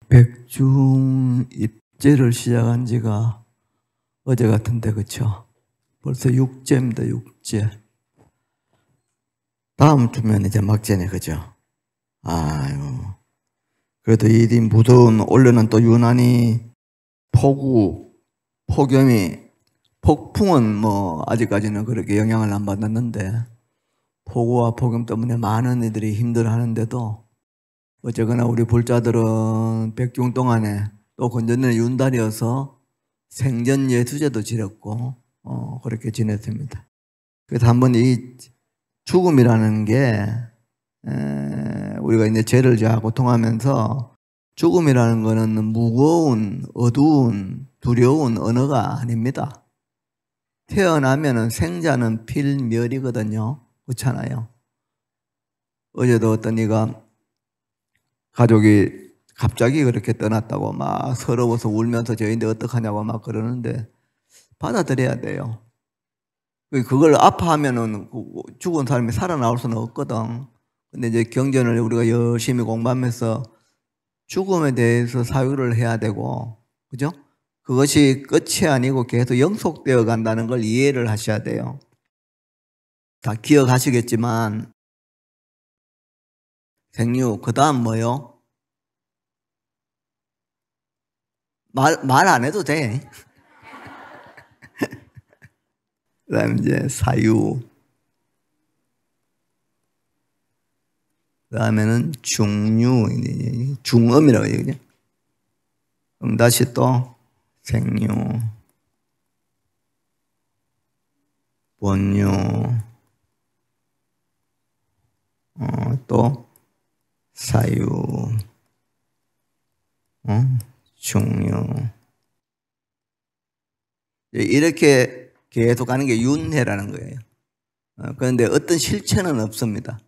백중 입제를 시작한 지가 어제 같은데, 그쵸? 벌써 6제입니다, 6제. 다음 주면 이제 막제네, 그죠? 아유. 그래도 이 무더운 올해는 또 유난히 폭우, 폭염이, 폭풍은 뭐 아직까지는 그렇게 영향을 안 받았는데, 폭우와 폭염 때문에 많은 이들이 힘들어 하는데도 어쨌거나 우리 불자들은 백중 동안에 또 건전의 윤달이어서 생전 예수제도 지냈고 그렇게 지냈습니다. 그래서 한번 이 죽음이라는 게 우리가 이제 죄를 지어 고통하면서 죽음이라는 거는 무거운 어두운 두려운 언어가 아닙니다. 태어나면은 생자는 필멸이거든요. 그렇잖아요. 어제도 어떤 이가 가족이 갑자기 그렇게 떠났다고 막 서러워서 울면서 저희인데 어떡하냐고 막 그러는데 받아들여야 돼요. 그걸 아파하면은 죽은 사람이 살아나올 수는 없거든. 근데 이제 경전을 우리가 열심히 공부하면서 죽음에 대해서 사유를 해야 되고, 그죠? 그것이 끝이 아니고 계속 영속되어 간다는 걸 이해를 하셔야 돼요. 다 기억하시겠지만, 생류, 그 다음 뭐요? 말 안 해도 돼. 그 다음 이제 사유. 그 다음에는 중류, 중음이라고 해요. 그럼 다시 또 생류, 본류, 또 사유, 중류. 이렇게 계속 가는 게 윤회라는 거예요. 그런데 어떤 실체는 없습니다.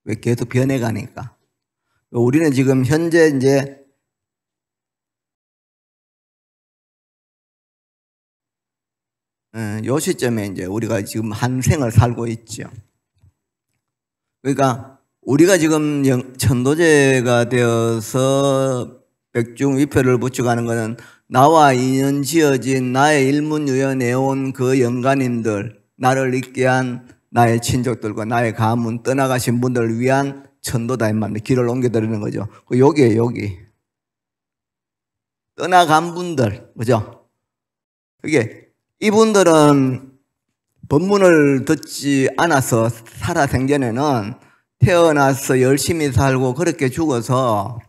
왜 계속 변해가니까. 우리는 지금 현재 이제 요 시점에 이제 우리가 지금 한 생을 살고 있죠. 그러니까 우리가 지금 천도제가 되어서 백중위패를 붙여가는 것은 나와 인연 지어진 나의 일문유연해온 그 영가님들, 나를 있게 한 나의 친족들과 나의 가문 떠나가신 분들을 위한 천도다 이 말입니다. 길을 옮겨드리는 거죠. 여기에요, 여기. 떠나간 분들, 그죠? 그게 이분들은 법문을 듣지 않아서 살아생전에는 태어나서 열심히 살고 그렇게 죽어서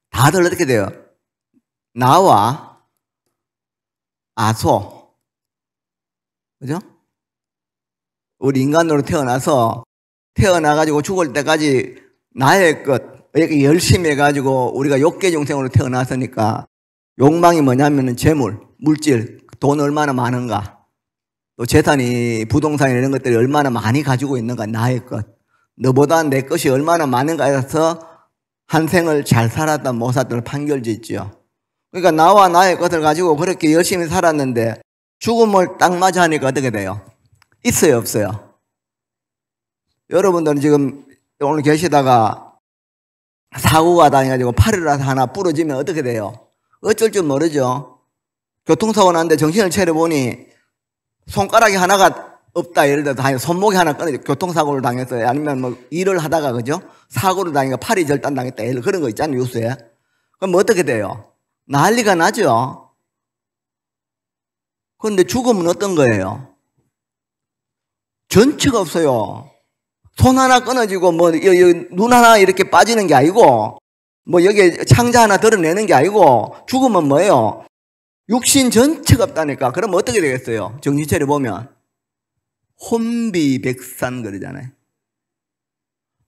다들 어떻게 돼요? 나와 아소, 그죠? 우리 인간으로 태어나가지고 죽을 때까지 나의 것, 이렇게 열심히 해가지고 우리가 욕계중생으로 태어났으니까 욕망이 뭐냐면은 재물, 물질, 돈 얼마나 많은가, 또 재산이, 부동산 이런 것들이 얼마나 많이 가지고 있는가, 나의 것. 너보다 내 것이 얼마나 많은가에 해서 한 생을 잘 살았다 못 살았다를 판결짓죠. 그러니까 나와 나의 것을 가지고 그렇게 열심히 살았는데 죽음을 딱 맞아 하니까 어떻게 돼요? 있어요, 없어요? 여러분들은 지금 오늘 계시다가 사고가 다녀가지고 팔이라도 하나 부러지면 어떻게 돼요? 어쩔 줄 모르죠. 교통사고 났는데 정신을 차려보니 손가락이 하나가 없다. 예를 들어서 손목이 하나 끊어져 교통사고를 당했어요. 아니면 뭐 일을 하다가, 그죠? 사고를 당해서 팔이 절단당했다. 그런 거 있잖아요, 뉴스에. 그럼 어떻게 돼요? 난리가 나죠. 그런데 죽음은 어떤 거예요? 전체가 없어요. 손 하나 끊어지고 뭐 눈 하나 이렇게 빠지는 게 아니고 뭐 여기 창자 하나 드러내는 게 아니고 죽음은 뭐예요? 육신 전체가 없다니까. 그럼 어떻게 되겠어요? 정신 차려 보면 혼비백산 그러잖아요.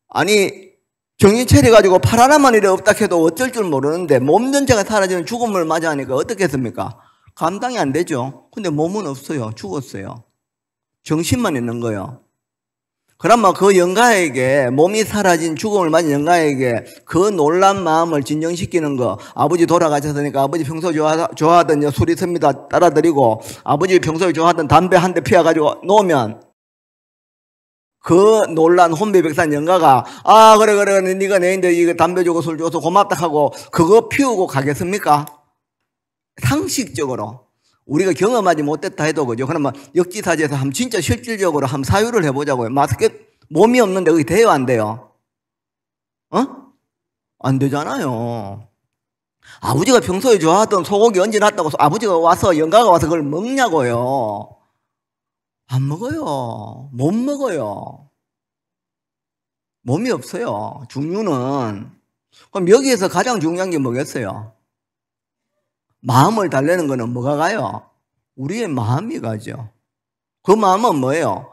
아니 정신 차려가지고 팔 하나만 이래 없다 해도 어쩔 줄 모르는데 몸 전체가 사라지는 죽음을 맞이하니까 어떻겠습니까? 감당이 안 되죠. 근데 몸은 없어요. 죽었어요. 정신만 있는 거예요. 그러면 그 영가에게, 몸이 사라진 죽음을 맞은 영가에게 그 놀란 마음을 진정시키는 거, 아버지 돌아가셨으니까 아버지 평소에 좋아하던 술이 습니다 따라드리고 아버지 평소에 좋아하던 담배 한 대 피워가지고 놓으면 그 놀란 혼비백산 영가가 아 그래 네가 내인데 이거 담배 주고 술 줘서 고맙다 하고 그거 피우고 가겠습니까? 상식적으로 우리가 경험하지 못했다 해도 그죠? 그러면 역지사지에서 한번 진짜 실질적으로 한번 사유를 해보자고요. 몸이 없는데 그게 돼요 안 돼요? 안 되잖아요. 아버지가 평소에 좋아하던 소고기 얹어놨다고 아버지가 와서 영가가 와서 그걸 먹냐고요. 안 먹어요. 못 먹어요. 몸이 없어요. 중요는. 그럼 여기에서 가장 중요한 게 뭐겠어요? 마음을 달래는 거는 뭐가 가요? 우리의 마음이 가죠. 그 마음은 뭐예요?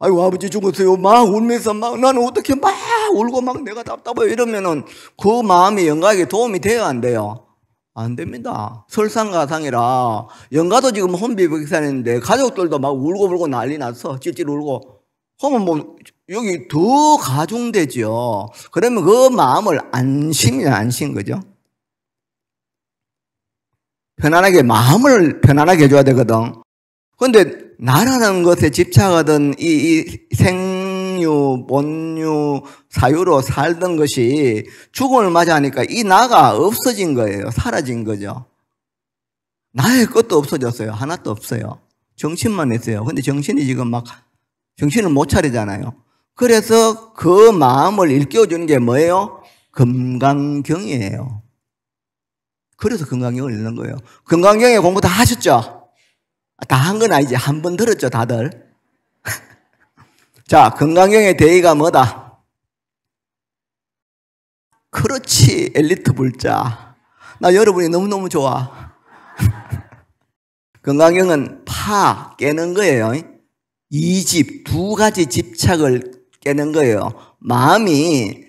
아이고 아버지 죽었어요. 막 울면서 막 나는 어떻게 막 울고 막 내가 답답해요 이러면은 그 마음이 영가에게 도움이 돼요 안 돼요? 안 됩니다. 설상가상이라 영가도 지금 혼비백산인데 가족들도 막 울고 난리 났어. 찔찔 울고. 그러면 뭐 여기 더 가중되죠. 그러면 그 마음을 안심 거죠. 편안하게 마음을 편안하게 해줘야 되거든. 그런데 나라는 것에 집착하던 이 생유, 본유, 사유로 살던 것이 죽음을 맞이하니까 이 나가 없어진 거예요. 사라진 거죠. 나의 것도 없어졌어요. 하나도 없어요. 정신만 있어요. 근데 정신이 지금 막 정신을 못 차리잖아요. 그래서 그 마음을 일깨워주는 게 뭐예요? 금강경이에요. 그래서 금강경을 읽는 거예요. 금강경에 공부 다 하셨죠? 다 한 건 아니지. 한 번 들었죠, 다들. 자, 금강경의 대의가 뭐다? 그렇지, 엘리트 불자. 나 여러분이 너무너무 좋아. 금강경은 깨는 거예요. 이집, 두 가지 집착을 깨는 거예요. 마음이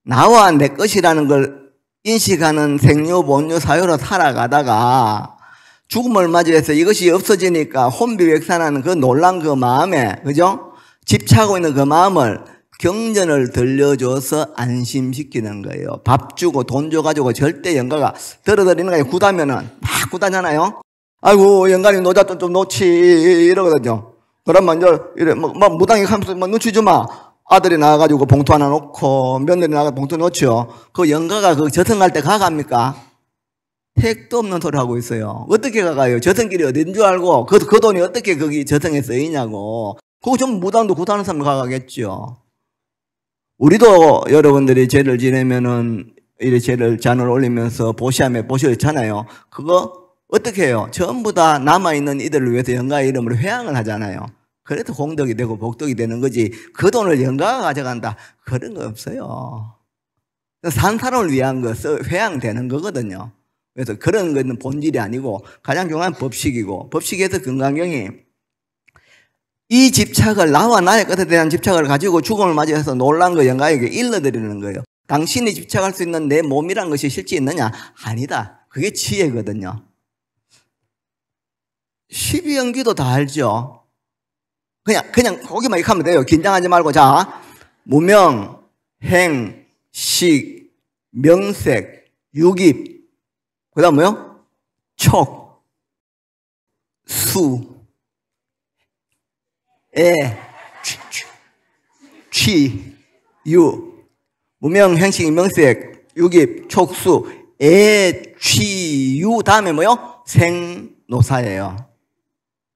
나와 내 것이라는 걸 인식하는 생유, 본유, 사유로 살아가다가 죽음을 맞이해서 이것이 없어지니까 혼비백산하는 그 놀란 그 마음에, 그죠? 집착하고 있는 그 마음을 경전을 들려줘서 안심시키는 거예요. 밥 주고 돈 줘가지고 절대 영가가 들어드리는 거예요. 구다면은 막 구다잖아요. 아이고 영가님 노잣돈 좀 놓지 이러거든요. 그러면 이제 이래 막 무당이 하면서 눈치 주마. 아들이 나와가지고 봉투 하나 놓고 며느리 나와서 봉투 놓죠. 그 영가가 그 저승갈 때 가갑니까? 택도 없는 소리 하고 있어요. 어떻게 가가요? 저승길이 어딘 줄 알고 그 돈이 어떻게 거기 저승에 쓰이냐고. 그거 좀 무당도 구타하는 사람 가겠죠. 우리도 여러분들이 죄를 지내면은 이래 죄를 잔을 올리면서 보시함에 보시잖아요. 그거 어떻게 해요? 전부 다 남아있는 이들을 위해서 영가의 이름으로 회향을 하잖아요. 그래도 공덕이 되고 복덕이 되는 거지 그 돈을 영가가 가져간다 그런 거 없어요. 산 사람을 위한 거 회향되는 거거든요. 그래서 그런 것은 본질이 아니고 가장 중요한 법식이고 법식에서 금강경이 이 집착을 나와 나의 것에 대한 집착을 가지고 죽음을 맞이해서 놀란 거 영가에게 일러드리는 거예요. 당신이 집착할 수 있는 내 몸이란 것이 실제 있느냐? 아니다. 그게 지혜거든요. 12연기도 다 알죠? 그냥 거기만 이렇게 하면 돼요. 긴장하지 말고. 자, 무명, 행, 식, 명색, 유깁. 그 다음 뭐요? 촉, 수, 에, 취, 유. 무명, 행식, 명색, 유깁, 촉, 수, 에, 취, 유. 다음에 뭐요? 생노사예요.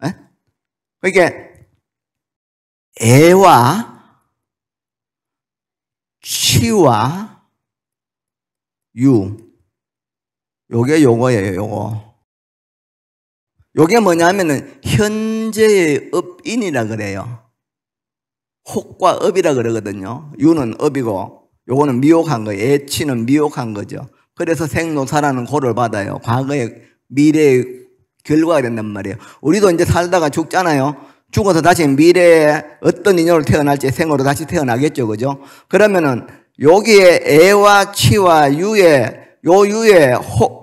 에? 그러니까 애와 취와 유. 요게 요거예요, 요거. 요게 뭐냐면은 현재의 업인이라 그래요. 혹과 업이라 그러거든요. 유는 업이고 요거는 미혹한 거예요. 애취는 미혹한 거죠. 그래서 생노사라는 고를 받아요. 과거의 미래의 결과가 된단 말이에요. 우리도 이제 살다가 죽잖아요. 죽어서 다시 미래에 어떤 인연으로 태어날지 생으로 다시 태어나겠죠. 그죠? 그러면은 여기에 애와 취와 유에 요 유에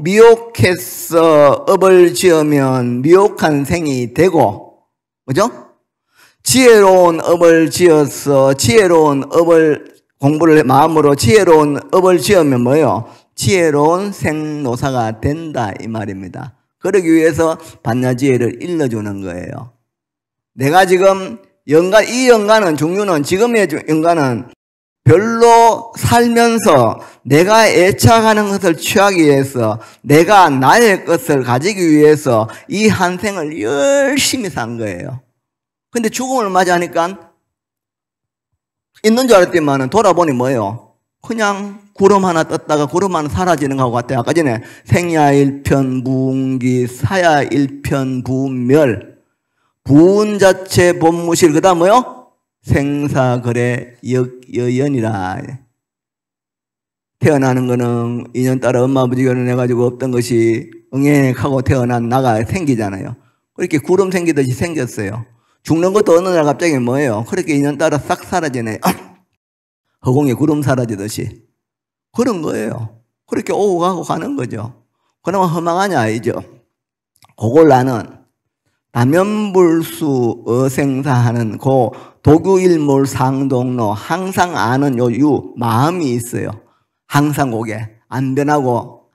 미혹해서 업을 지으면 미혹한 생이 되고, 그죠? 지혜로운 업을 지어서 지혜로운 업을 공부를 마음으로 지혜로운 업을 지으면 뭐예요? 지혜로운 생노사가 된다 이 말입니다. 그러기 위해서 반야지혜를 일러주는 거예요. 내가 지금 이 영가는, 중류는, 지금의 영가는 별로 살면서 내가 애착하는 것을 취하기 위해서, 내가 나의 것을 가지기 위해서 이 한 생을 열심히 산 거예요. 근데 죽음을 맞이하니까 있는 줄 알았더니만 돌아보니 뭐예요? 그냥 구름 하나 떴다가 구름 하나 사라지는 것 같아요. 아까 전에 생야 일편무운기, 사야 일편부멸, 부운 자체 본무실, 그 다음 뭐요? 생사거래 역여연이라. 태어나는 거는 인연 따라 엄마 아버지 결혼해가지고 없던 것이 응행하고 태어난 나가 생기잖아요. 그렇게 구름 생기듯이 생겼어요. 죽는 것도 어느 날 갑자기 뭐예요? 그렇게 인연 따라 싹 사라지네. 허공에 구름 사라지듯이. 그런 거예요. 그렇게 오고 가고 가는 거죠. 그나마 허망하냐, 아니죠? 그걸 나는 다면불수 어생사하는 그 도규일몰 상동로, 항상 아는 요 마음이 있어요. 항상 그게 안 변하고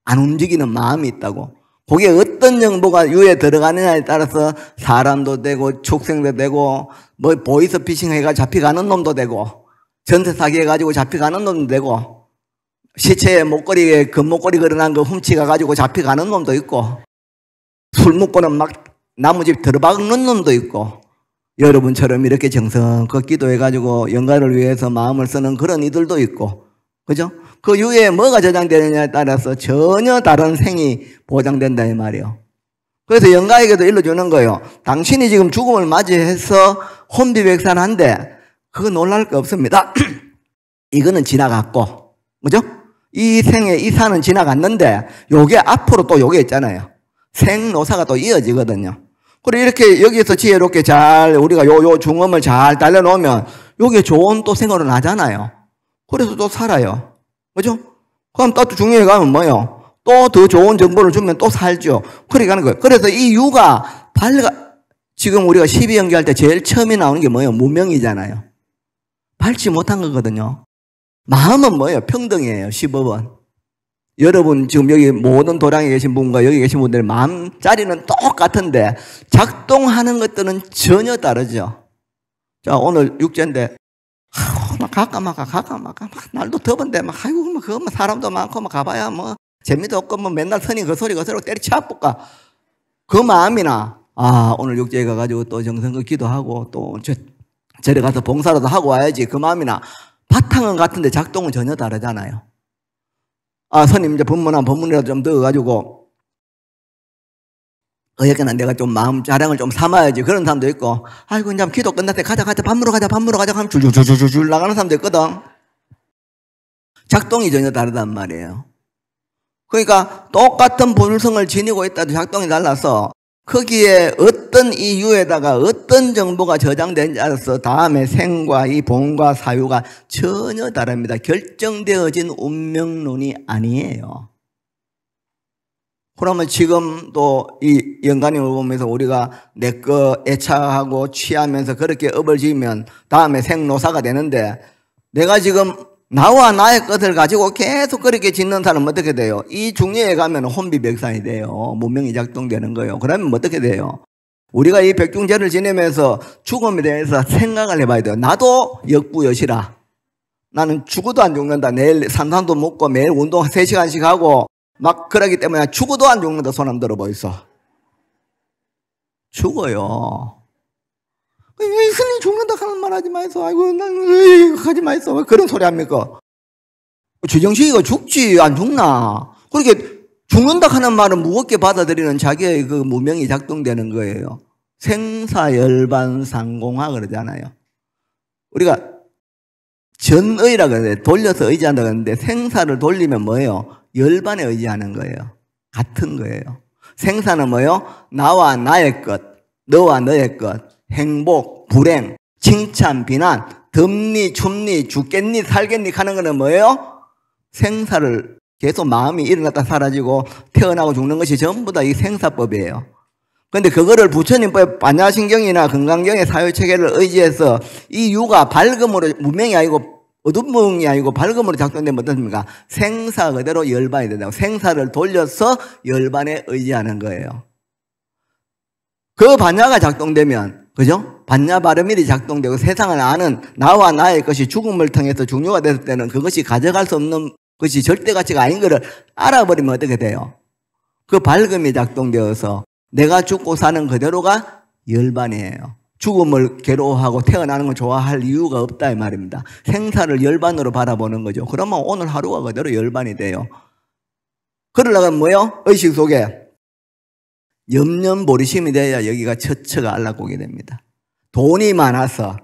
안 움직이는 마음이 있다고. 거기에 어떤 정보가 유에 들어가느냐에 따라서 사람도 되고 축생도 되고 뭐 보이스피싱 해가 잡혀가는 놈도 되고 전세 사기 해가지고 잡혀가는 놈도 되고 시체에 목걸이에 금목걸이 걸어놓은 거 훔치가가지고 잡혀가는 놈도 있고 술 먹고는 막 나무집 들어박는 놈도 있고 여러분처럼 이렇게 정성껏 기도해가지고 영가를 위해서 마음을 쓰는 그런 이들도 있고, 그죠? 그 유에 뭐가 저장되느냐에 따라서 전혀 다른 생이 보장된다 이 말이에요. 그래서 영가에게도 일러주는 거예요. 당신이 지금 죽음을 맞이해서 혼비백산한데 그거 놀랄 거 없습니다. 이거는 지나갔고, 그죠? 이 생에 이 산은 지나갔는데 요게 앞으로 또 요게 있잖아요. 생노사가 또 이어지거든요. 그리고 이렇게 여기서 지혜롭게 잘 우리가 요 중음을 잘 달려놓으면 요게 좋은 또 생활을 하잖아요. 그래서 또 살아요. 그죠? 그럼 또 중요해 가면 뭐요? 또 더 좋은 정보를 주면 또 살죠. 그렇게 가는 거예요. 그래서 이 유가 지금 우리가 12연기할 때 제일 처음에 나오는 게 뭐예요? 무명이잖아요. 밟지 못한 거거든요. 마음은 뭐예요? 평등이에요. 15번. 여러분 지금 여기 모든 도량에 계신 분과 여기 계신 분들의 마음자리는 똑같은데 작동하는 것들은 전혀 다르죠. 자, 오늘 육제인데 막 갈까 말까 날도 더운데 막 아이고 그거 사람도 많고 막 가봐야 뭐 재미도 없고 뭐 맨날 선이 그 소리 때려치워볼까 그 마음이나 오늘 육제에 가가지고 또 정성껏 기도하고 또 절에 가서 봉사라도 하고 와야지 그 마음이나 바탕은 같은데 작동은 전혀 다르잖아요. 스님 이제 법문이라도 좀 넣어가지고 여기는 내가 좀 마음 자랑을 좀 삼아야지 그런 사람도 있고 아이고 이제 기도 끝났대 가자 밥 먹으러 가자 하면 줄줄줄줄 나가는 사람도 있거든. 작동이 전혀 다르단 말이에요. 그러니까 똑같은 본성을 지니고 있다도 작동이 달라서 거기에 어떤 이유에다가 어떤 정보가 저장된지 알아서 다음에 생과 이 본과 사유가 전혀 다릅니다. 결정되어진 운명론이 아니에요. 그러면 지금 또 이 영가님을 보면서 우리가 내 거 애착하고 취하면서 그렇게 업을 지으면 다음에 생노사가 되는데 내가 지금 나와 나의 것을 가지고 계속 그렇게 짓는 사람은 어떻게 돼요? 이 중요에 가면 혼비백산이 돼요. 문명이 작동되는 거예요. 그러면 어떻게 돼요? 우리가 이 백중제를 지내면서 죽음에 대해서 생각을 해봐야 돼요. 나도 역부여시라. 나는 죽어도 안 죽는다. 내일 산산도 먹고 매일 운동 3시간씩 하고 막 그러기 때문에 죽어도 안 죽는다. 손 한번 들어보이소. 죽어요. 스님 죽는다 하는 말 하지 마이소. 아이고 난 하지 마이소. 왜 그런 소리 합니까? 주정식이가 죽지 안 죽나? 그렇게 죽는다 하는 말은 무겁게 받아들이는 자기의 그 무명이 작동되는 거예요. 생사열반상공화 그러잖아요. 우리가 전의라 그러는데 돌려서 의지한다 그러는데 생사를 돌리면 뭐예요? 열반에 의지하는 거예요. 같은 거예요. 생사는 뭐예요? 나와 나의 것, 너와 너의 것, 행복, 불행, 칭찬, 비난, 덥니, 춥니, 죽겠니, 살겠니 하는 거는 뭐예요? 생사를 계속 마음이 일어났다 사라지고 태어나고 죽는 것이 전부 다 이 생사법이에요. 그런데 그거를 부처님법 반야신경이나 건강경의 사유체계를 의지해서 이 유가 밝음으로 무명이 아니고 어둠무명이 아니고 밝음으로 작동되면 어떻습니까? 생사 그대로 열반이 된다고. 생사를 돌려서 열반에 의지하는 거예요. 그 반야가 작동되면 그죠? 반야바르밀이 작동되고 세상을 아는 나와 나의 것이 죽음을 통해서 중요가 됐을 때는 그것이 가져갈 수 없는 것이 절대 가치가 아닌 것을 알아버리면 어떻게 돼요? 그 밝음이 작동되어서 내가 죽고 사는 그대로가 열반이에요. 죽음을 괴로워하고 태어나는 걸 좋아할 이유가 없다 이 말입니다. 생사를 열반으로 바라보는 거죠. 그러면 오늘 하루가 그대로 열반이 돼요. 그러려면 뭐요? 의식 속에 염려보리심이 돼야 여기가 처처가 안락국이 됩니다. 돈이 많아서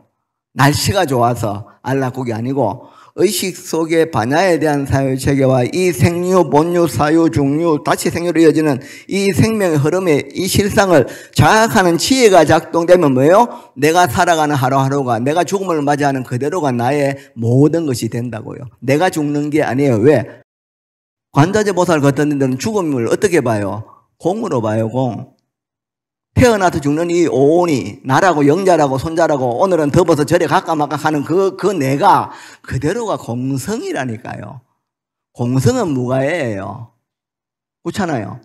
날씨가 좋아서 안락국이 아니고 의식 속에 반야에 대한 사유체계와 이 생류, 본류, 사유, 중류, 다시 생류로 이어지는 이 생명의 흐름에 이 실상을 자각하는 지혜가 작동되면 뭐예요? 내가 살아가는 하루하루가 내가 죽음을 맞이하는 그대로가 나의 모든 것이 된다고요. 내가 죽는 게 아니에요. 왜? 관자재 보살 같은 데는 죽음을 어떻게 봐요? 공으로 봐요, 공. 태어나서 죽는 이 오온이 나라고 영자라고 손자라고 오늘은 덮어서 저리 갈까 말까 하는 그 내가 그대로가 공성이라니까요. 공성은 무가해예요. 그렇잖아요.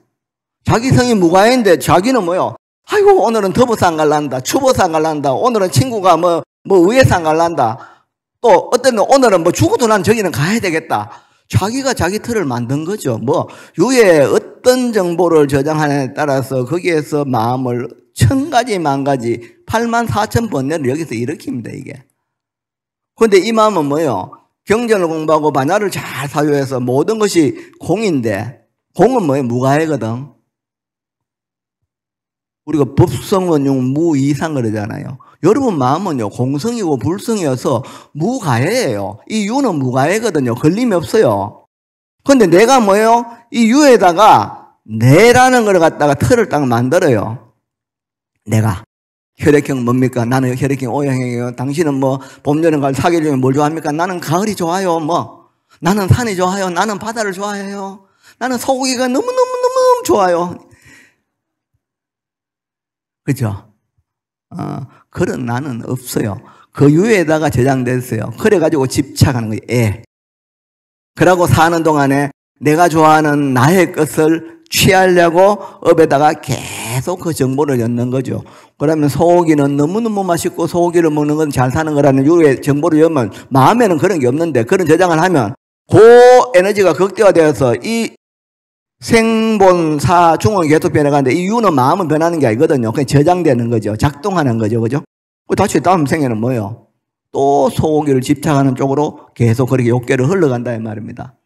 자기 성이 무가해인데 자기는 뭐요? 아이고 오늘은 덮어서 안 갈란다. 추워서 안 갈란다. 오늘은 친구가 뭐 위에서 안 갈란다. 또 어떤 놈 오늘은 뭐 죽어도 난 저기는 가야 되겠다. 자기가 자기 틀을 만든 거죠. 유에 어떤 정보를 저장하느냐에 따라서 거기에서 마음을 1000가지, 10,000가지, 84,000번뇌를 여기서 일으킵니다, 이게. 그런데 이 마음은 뭐예요? 경전을 공부하고 반야를 잘 사유해서 모든 것이 공인데, 공은 뭐예요? 무가해거든. 우리가 법성원용 무이상 그러잖아요. 여러분 마음은요 공성이고 불성이어서 무가해예요. 이 유는 무가해거든요. 걸림이 없어요. 그런데 내가 뭐예요? 이 유에다가 내라는 걸 갖다가 틀을 딱 만들어요. 내가 혈액형 뭡니까? 나는 혈액형 O형이에요. 당신은 뭐 봄, 여름, 가을, 사계 중에 뭘 좋아합니까? 나는 가을이 좋아요. 나는 산이 좋아요. 나는 바다를 좋아해요. 나는 소고기가 너무너무너무 좋아요. 그죠? 그런 나는 없어요. 그 유에다가 저장됐어요. 그래가지고 집착하는 거예요. 그러고 사는 동안에 내가 좋아하는 나의 것을 취하려고 업에다가 계속 그 정보를 넣는 거죠. 그러면 소고기는 너무너무 맛있고 소고기를 먹는 건 잘 사는 거라는 유의 정보를 넣으면 마음에는 그런 게 없는데 그런 저장을 하면 그 에너지가 극대화되어서 이 생본사 중은 계속 변해가는데 이 유는 마음은 변하는 게 아니거든요. 그냥 저장되는 거죠. 작동하는 거죠. 그죠? 다시 다음 생에는 뭐예요? 또 소고기를 집착하는 쪽으로 계속 그렇게 욕계를 흘러간다 이 말입니다.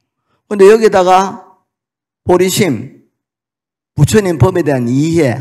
그런데 여기다가 보리심, 부처님 법에 대한 이해,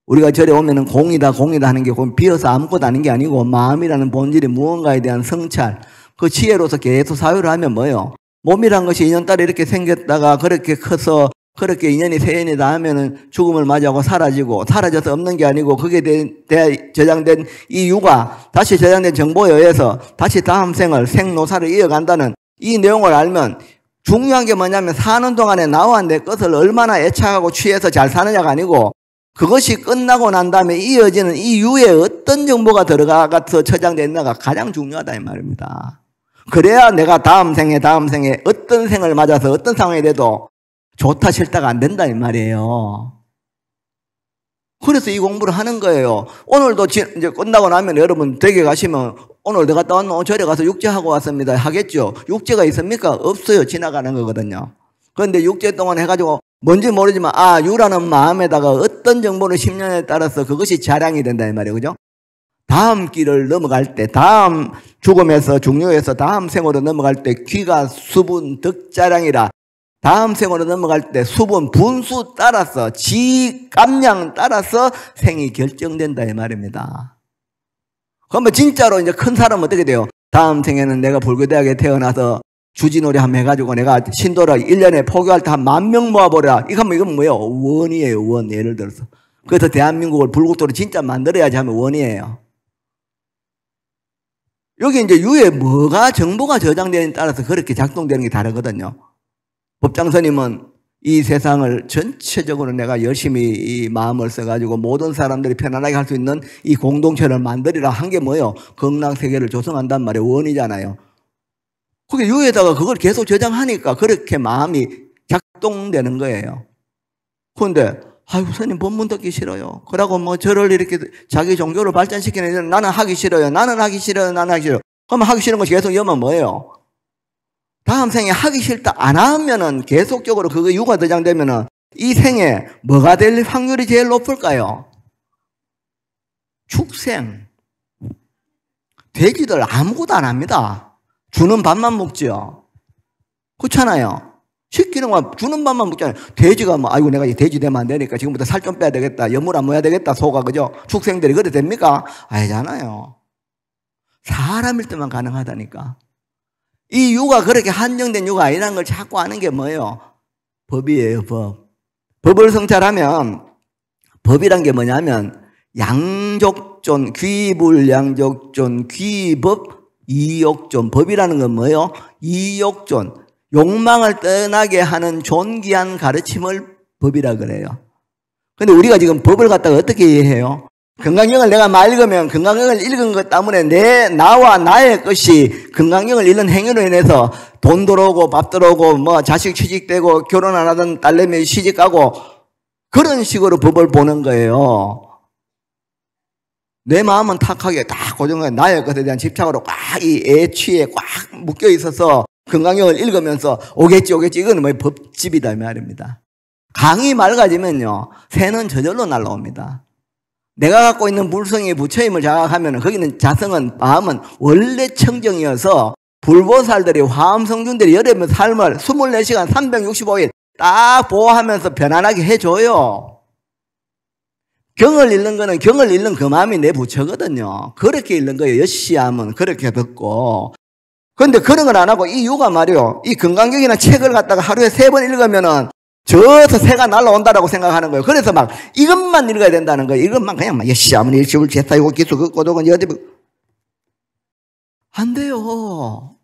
우리가 절에 오면은 공이다 하는 게 비어서 아무것도 아닌 게 아니고 마음이라는 본질이 무언가에 대한 성찰, 그 지혜로서 계속 사유를 하면 뭐예요? 몸이란 것이 인연 따라 이렇게 생겼다가 그렇게 커서 그렇게 인연이 세연이다 하면은 죽음을 맞이하고 사라지고 사라져서 없는 게 아니고 거기에 대해 저장된 이 유가 다시 저장된 정보에 의해서 다시 다음 생을 생노사를 이어간다는 이 내용을 알면 중요한 게 뭐냐면 사는 동안에 나와 내 것을 얼마나 애착하고 취해서 잘 사느냐가 아니고 그것이 끝나고 난 다음에 이어지는 이 유에 어떤 정보가 들어가서 저장되어 있나가 가장 중요하다 이 말입니다. 그래야 내가 다음 생에 어떤 생을 맞아서 어떤 상황이 돼도 좋다 싫다가 안 된다 이 말이에요. 그래서 이 공부를 하는 거예요. 오늘도 이제 끝나고 나면 여러분 댁에 가시면 오늘 내가 갔다 왔노? 절에 가서 육제하고 왔습니다 하겠죠. 육제가 있습니까? 없어요. 지나가는 거거든요. 그런데 육제 동안 해가지고 뭔지 모르지만 유라는 마음에다가 어떤 정보를 10년에 따라서 그것이 자량이 된다 이 말이에요. 그죠? 다음 길을 넘어갈 때, 다음 죽음에서 중류에서 다음 생으로 넘어갈 때 귀가 수분 덕자량이라 다음 생으로 넘어갈 때 수분 분수 따라서 지 깜량 따라서 생이 결정된다 이 말입니다. 그러면 진짜로 이제 큰 사람은 어떻게 돼요? 다음 생에는 내가 불교대학에 태어나서 주지놀이 한번 해가지고 내가 신도를 1년에 포교할 때 한 10,000명 모아보라. 이건 뭐예요? 원이에요, 원. 예를 들어서. 그래서 대한민국을 불국토로 진짜 만들어야지 하면 원이에요. 여기 이제 유에 뭐가 정보가 저장되느냐에 따라서 그렇게 작동되는 게 다르거든요. 법장스님은 이 세상을 전체적으로 내가 열심히 이 마음을 써가지고 모든 사람들이 편안하게 할 수 있는 이 공동체를 만들이라 한 게 뭐예요? 극락세계를 조성한단 말이에요. 원이잖아요. 그게 유에다가 그걸 계속 저장하니까 그렇게 마음이 작동되는 거예요. 그런데 아이고, 스님 법문 듣기 싫어요. 그러고 뭐 저를 이렇게 자기 종교를 발전시키는 나는 하기 싫어요. 나는 하기 싫어요. 나는 하기 싫어요. 그러면 하기 싫은 것이 계속 이으면 뭐예요? 다음 생에 하기 싫다 안 하면은 계속적으로 그거 유가 대장되면은 이 생에 뭐가 될 확률이 제일 높을까요? 축생. 돼지들 아무것도 안 합니다. 주는 밥만 먹죠. 그렇잖아요. 시키는 거 주는 밥만 먹잖아요. 돼지가 뭐 아이고 내가 돼지 되면 안 되니까 지금부터 살 좀 빼야 되겠다. 염물 안 먹어야 되겠다. 소가 그죠? 축생들이 그래 됩니까? 아니잖아요. 사람일 때만 가능하다니까. 이 유가 그렇게 한정된 유가 아니라는 걸 자꾸 아는 게 뭐예요? 법이에요, 법. 법을 성찰하면 법이란 게 뭐냐면 양적존, 귀불양적존, 귀법, 이욕존. 법이라는 건 뭐예요? 이욕존. 욕망을 떠나게 하는 존귀한 가르침을 법이라 그래요. 근데 우리가 지금 법을 갖다가 어떻게 이해해요? 건강경을 내가 읽으면 건강경을 읽은 것 때문에 나와 나의 것이 건강경을 읽는 행위로 인해서 돈 들어오고 밥 들어오고 뭐 자식 취직되고 결혼 안 하던 딸내미 시집가고 그런 식으로 법을 보는 거예요. 내 마음은 탁하게 딱 고정해 나의 것에 대한 집착으로 꽉 이 애취에 꽉 묶여 있어서 건강경을 읽으면서 오겠지 이건 뭐 법집이다 이 말입니다. 강이 맑아지면요 새는 저절로 날라옵니다. 내가 갖고 있는 물성이 부처임을 자각하면 거기는 자성은 마음은 원래 청정이어서 불보살들이 화엄성중들이 여러분 삶을 24시간 365일 딱 보호하면서 편안하게 해줘요. 경을 읽는 거는 경을 읽는 그 마음이 내 부처거든요. 그렇게 읽는 거예요. 여시하면 그렇게 듣고. 그런데 그런 걸 안 하고 이 유가 말이요. 이 건강경이나 책을 갖다가 하루에 3번 읽으면은 저서 새가 날라온다라고 생각하는 거예요. 그래서 막 이것만 읽어야 된다는 거예요. 이것만 그냥 막 여시하면 일시불 제사이고 기수 그고독은 여디 안 돼요.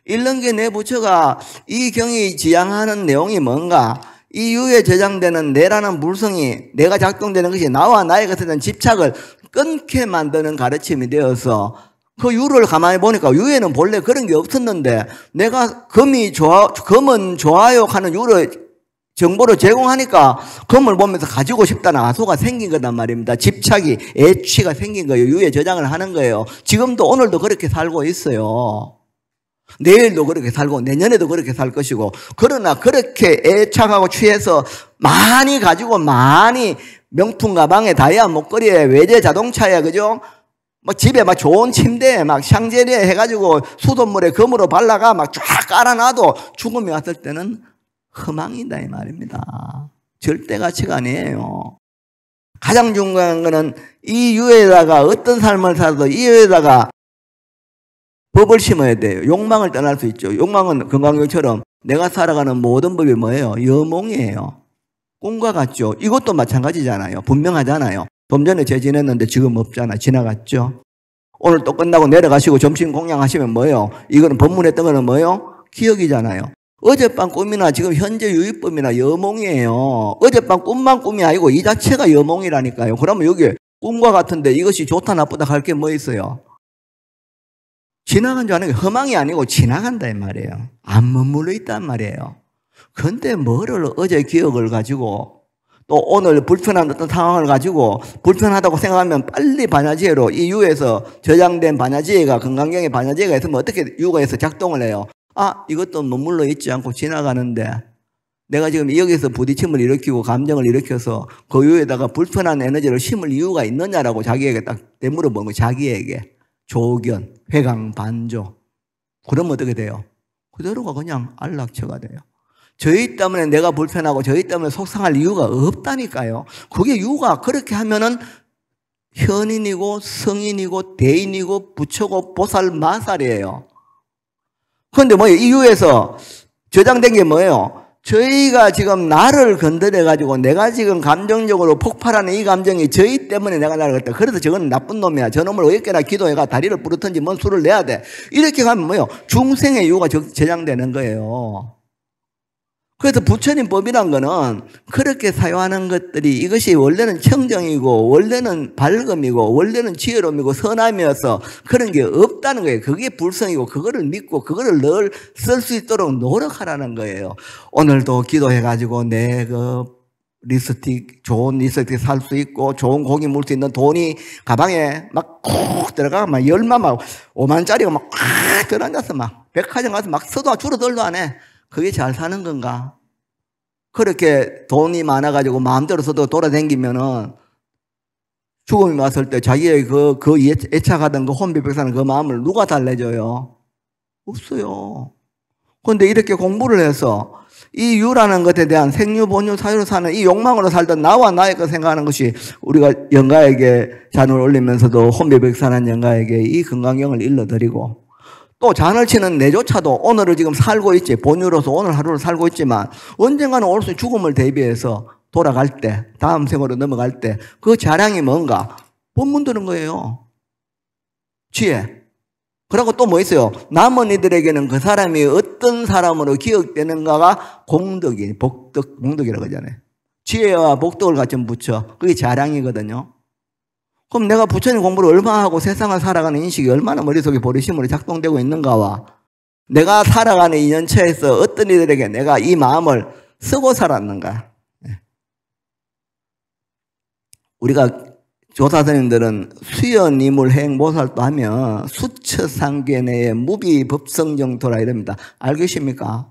읽는 게 내 부처가 이 경이 지향하는 내용이 뭔가 이 유에 저장되는 내라는 물성이 내가 작동되는 것이 나와 나의 것에 대한 집착을 끊게 만드는 가르침이 되어서 그 유를 가만히 보니까 유에는 본래 그런 게 없었는데 내가 금은 좋아요 하는 유를 정보를 제공하니까 금을 보면서 가지고 싶다는 아소가 생긴 거단 말입니다. 집착이 애취가 생긴 거예요. 유에 저장을 하는 거예요. 지금도 오늘도 그렇게 살고 있어요. 내일도 그렇게 살고 내년에도 그렇게 살 것이고 그러나 그렇게 애착하고 취해서 많이 가지고 많이 명품 가방에 다이아 목걸이에 외제 자동차에 그죠? 막 집에 막 좋은 침대에 막 샹제리에 해가지고 수돗물에 금으로 발라가 막 쫙 깔아놔도 죽음이 왔을 때는 허망이다 이 말입니다. 절대 가치가 아니에요. 가장 중요한 거는 이 유에다가 어떤 삶을 살아도 이 유에다가 법을 심어야 돼요. 욕망을 떠날 수 있죠. 욕망은 건강경처럼 내가 살아가는 모든 법이 뭐예요? 여몽이에요. 꿈과 같죠. 이것도 마찬가지잖아요. 분명하잖아요. 좀 전에 지냈는데 지금 없잖아. 지나갔죠. 오늘 또 끝나고 내려가시고 점심 공양하시면 뭐예요? 이거는 법문했던 거는 뭐예요? 기억이잖아요. 어젯밤 꿈이나 지금 현재 유의법이나 여몽이에요. 어젯밤 꿈만 꿈이 아니고 이 자체가 여몽이라니까요. 그러면 여기 꿈과 같은데 이것이 좋다 나쁘다 할 게 뭐 있어요? 지나간 줄 아는 게 허망이 아니고 지나간다 이 말이에요. 안 머물러 있단 말이에요. 근데 뭐를 어제 기억을 가지고 또 오늘 불편한 어떤 상황을 가지고 불편하다고 생각하면 빨리 반야지혜로 이 유에서 저장된 반야지혜가 건강경의 반야지혜가 있으면 어떻게 유가에서 작동을 해요? 아 이것도 머물러 있지 않고 지나가는데 내가 지금 여기서 부딪힘을 일으키고 감정을 일으켜서 그 유에다가 불편한 에너지를 심을 이유가 있느냐라고 자기에게 딱 되물어보는 거예요. 자기에게. 조견, 회강, 반조. 그러면 어떻게 돼요? 그대로가 그냥 안락처가 돼요. 저희 때문에 내가 불편하고 저희 때문에 속상할 이유가 없다니까요. 그게 유가 그렇게 하면은 현인이고 성인이고 대인이고 부처고 보살 마살이에요. 그런데 뭐예요? 이 유에서 저장된 게 뭐예요? 저희가 지금 나를 건드려가지고 내가 지금 감정적으로 폭발하는 이 감정이 저희 때문에 내가 나를 했다. 그래서 저건 나쁜 놈이야. 저놈을 어렵게나 기도해가 다리를 부르든지 뭔 수를 내야 돼. 이렇게 가면 뭐예요? 중생의 유가 저장되는 거예요. 그래서 부처님 법이란 거는 그렇게 사용하는 것들이 이것이 원래는 청정이고 원래는 밝음이고 원래는 지혜로움이고 선함이어서 그런 게 없다는 거예요. 그게 불성이고 그거를 믿고 그거를 늘 쓸 수 있도록 노력하라는 거예요. 오늘도 기도해가지고 내 그 좋은 리스틱 살 수 있고, 좋은 고기 먹을 수 있는 돈이 가방에 막 콕 들어가, 막 열만 막 5만짜리가 막 꽉 들어앉아서 막 백화점 가서 막 서도 줄어들도 안 해. 그게 잘 사는 건가? 그렇게 돈이 많아가지고 마음대로 서도 돌아다니면은 죽음이 왔을 때 자기의 그 애착하던 그 혼비백산한 그 마음을 누가 달래줘요? 없어요. 그런데 이렇게 공부를 해서 이 유라는 것에 대한 생유, 본유, 사유로 사는 이 욕망으로 살던 나와 나의 것 생각하는 것이 우리가 영가에게 잔을 올리면서도 혼비백산한 영가에게 이 건강경을 일러드리고 또 잔을 치는 내조차도 오늘을 지금 살고 있지, 본유로서 오늘 하루를 살고 있지만 언젠가는 올 수 있는 죽음을 대비해서 돌아갈 때, 다음 생으로 넘어갈 때 그 자랑이 뭔가? 본문 드는 거예요. 지혜. 그리고 또 뭐 있어요? 남은 이들에게는 그 사람이 어떤 사람으로 기억되는가가 복덕이라고 하잖아요. 지혜와 복덕을 같이 붙여. 그게 자랑이거든요. 그럼 내가 부처님 공부를 얼마나 하고 세상을 살아가는 인식이 얼마나 머릿속에 보리심으로 작동되고 있는가와 내가 살아가는 인연처에서 어떤 이들에게 내가 이 마음을 쓰고 살았는가. 우리가 조사선생님들은 수연이물 행보살도 하면 수처상견의 무비법성정토라 이럽니다. 알고 계십니까?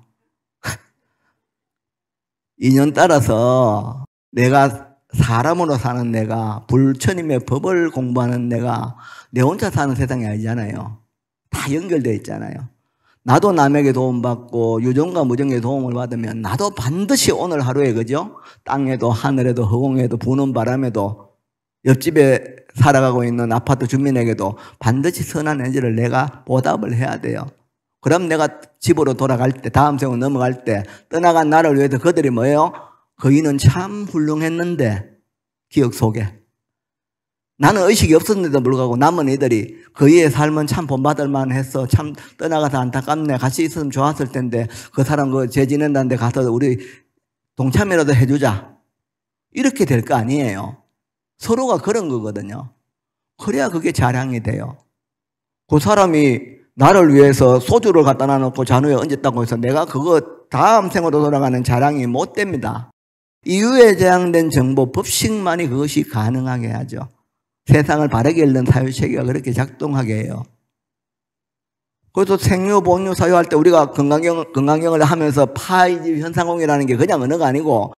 인연 따라서 내가 사람으로 사는 내가, 불처님의 법을 공부하는 내가 내 혼자 사는 세상이 아니잖아요. 다 연결되어 있잖아요. 나도 남에게 도움받고 유정과 무정의 도움을 받으면 나도 반드시 오늘 하루에, 그죠? 땅에도 하늘에도 허공에도 부는 바람에도 옆집에 살아가고 있는 아파트 주민에게도 반드시 선한 행실을 내가 보답을 해야 돼요. 그럼 내가 집으로 돌아갈 때, 다음 생으로 넘어갈 때 떠나간 나를 위해서 그들이 뭐예요? 그이는 참 훌륭했는데, 기억 속에 나는 의식이 없었는데도 불구하고 남은 이들이 그이의 삶은 참 본받을 만했어, 참 떠나가서 안타깝네, 같이 있었으면 좋았을 텐데 그 사람 그 죄 지낸다는데 가서 우리 동참이라도 해주자, 이렇게 될 거 아니에요. 서로가 그런 거거든요. 그래야 그게 자랑이 돼요. 그 사람이 나를 위해서 소주를 갖다 놔놓고 잔후에 얹었다고 해서 내가 그거 다음 생으로 돌아가는 자랑이 못 됩니다. 이유에 제한된 정보, 법식만이 그것이 가능하게 하죠. 세상을 바르게 읽는 사유체계가 그렇게 작동하게 해요. 그래서 생유, 본유, 사유 할 때 우리가 건강경을 하면서 파이집 현상공이라는 게 그냥 언어가 아니고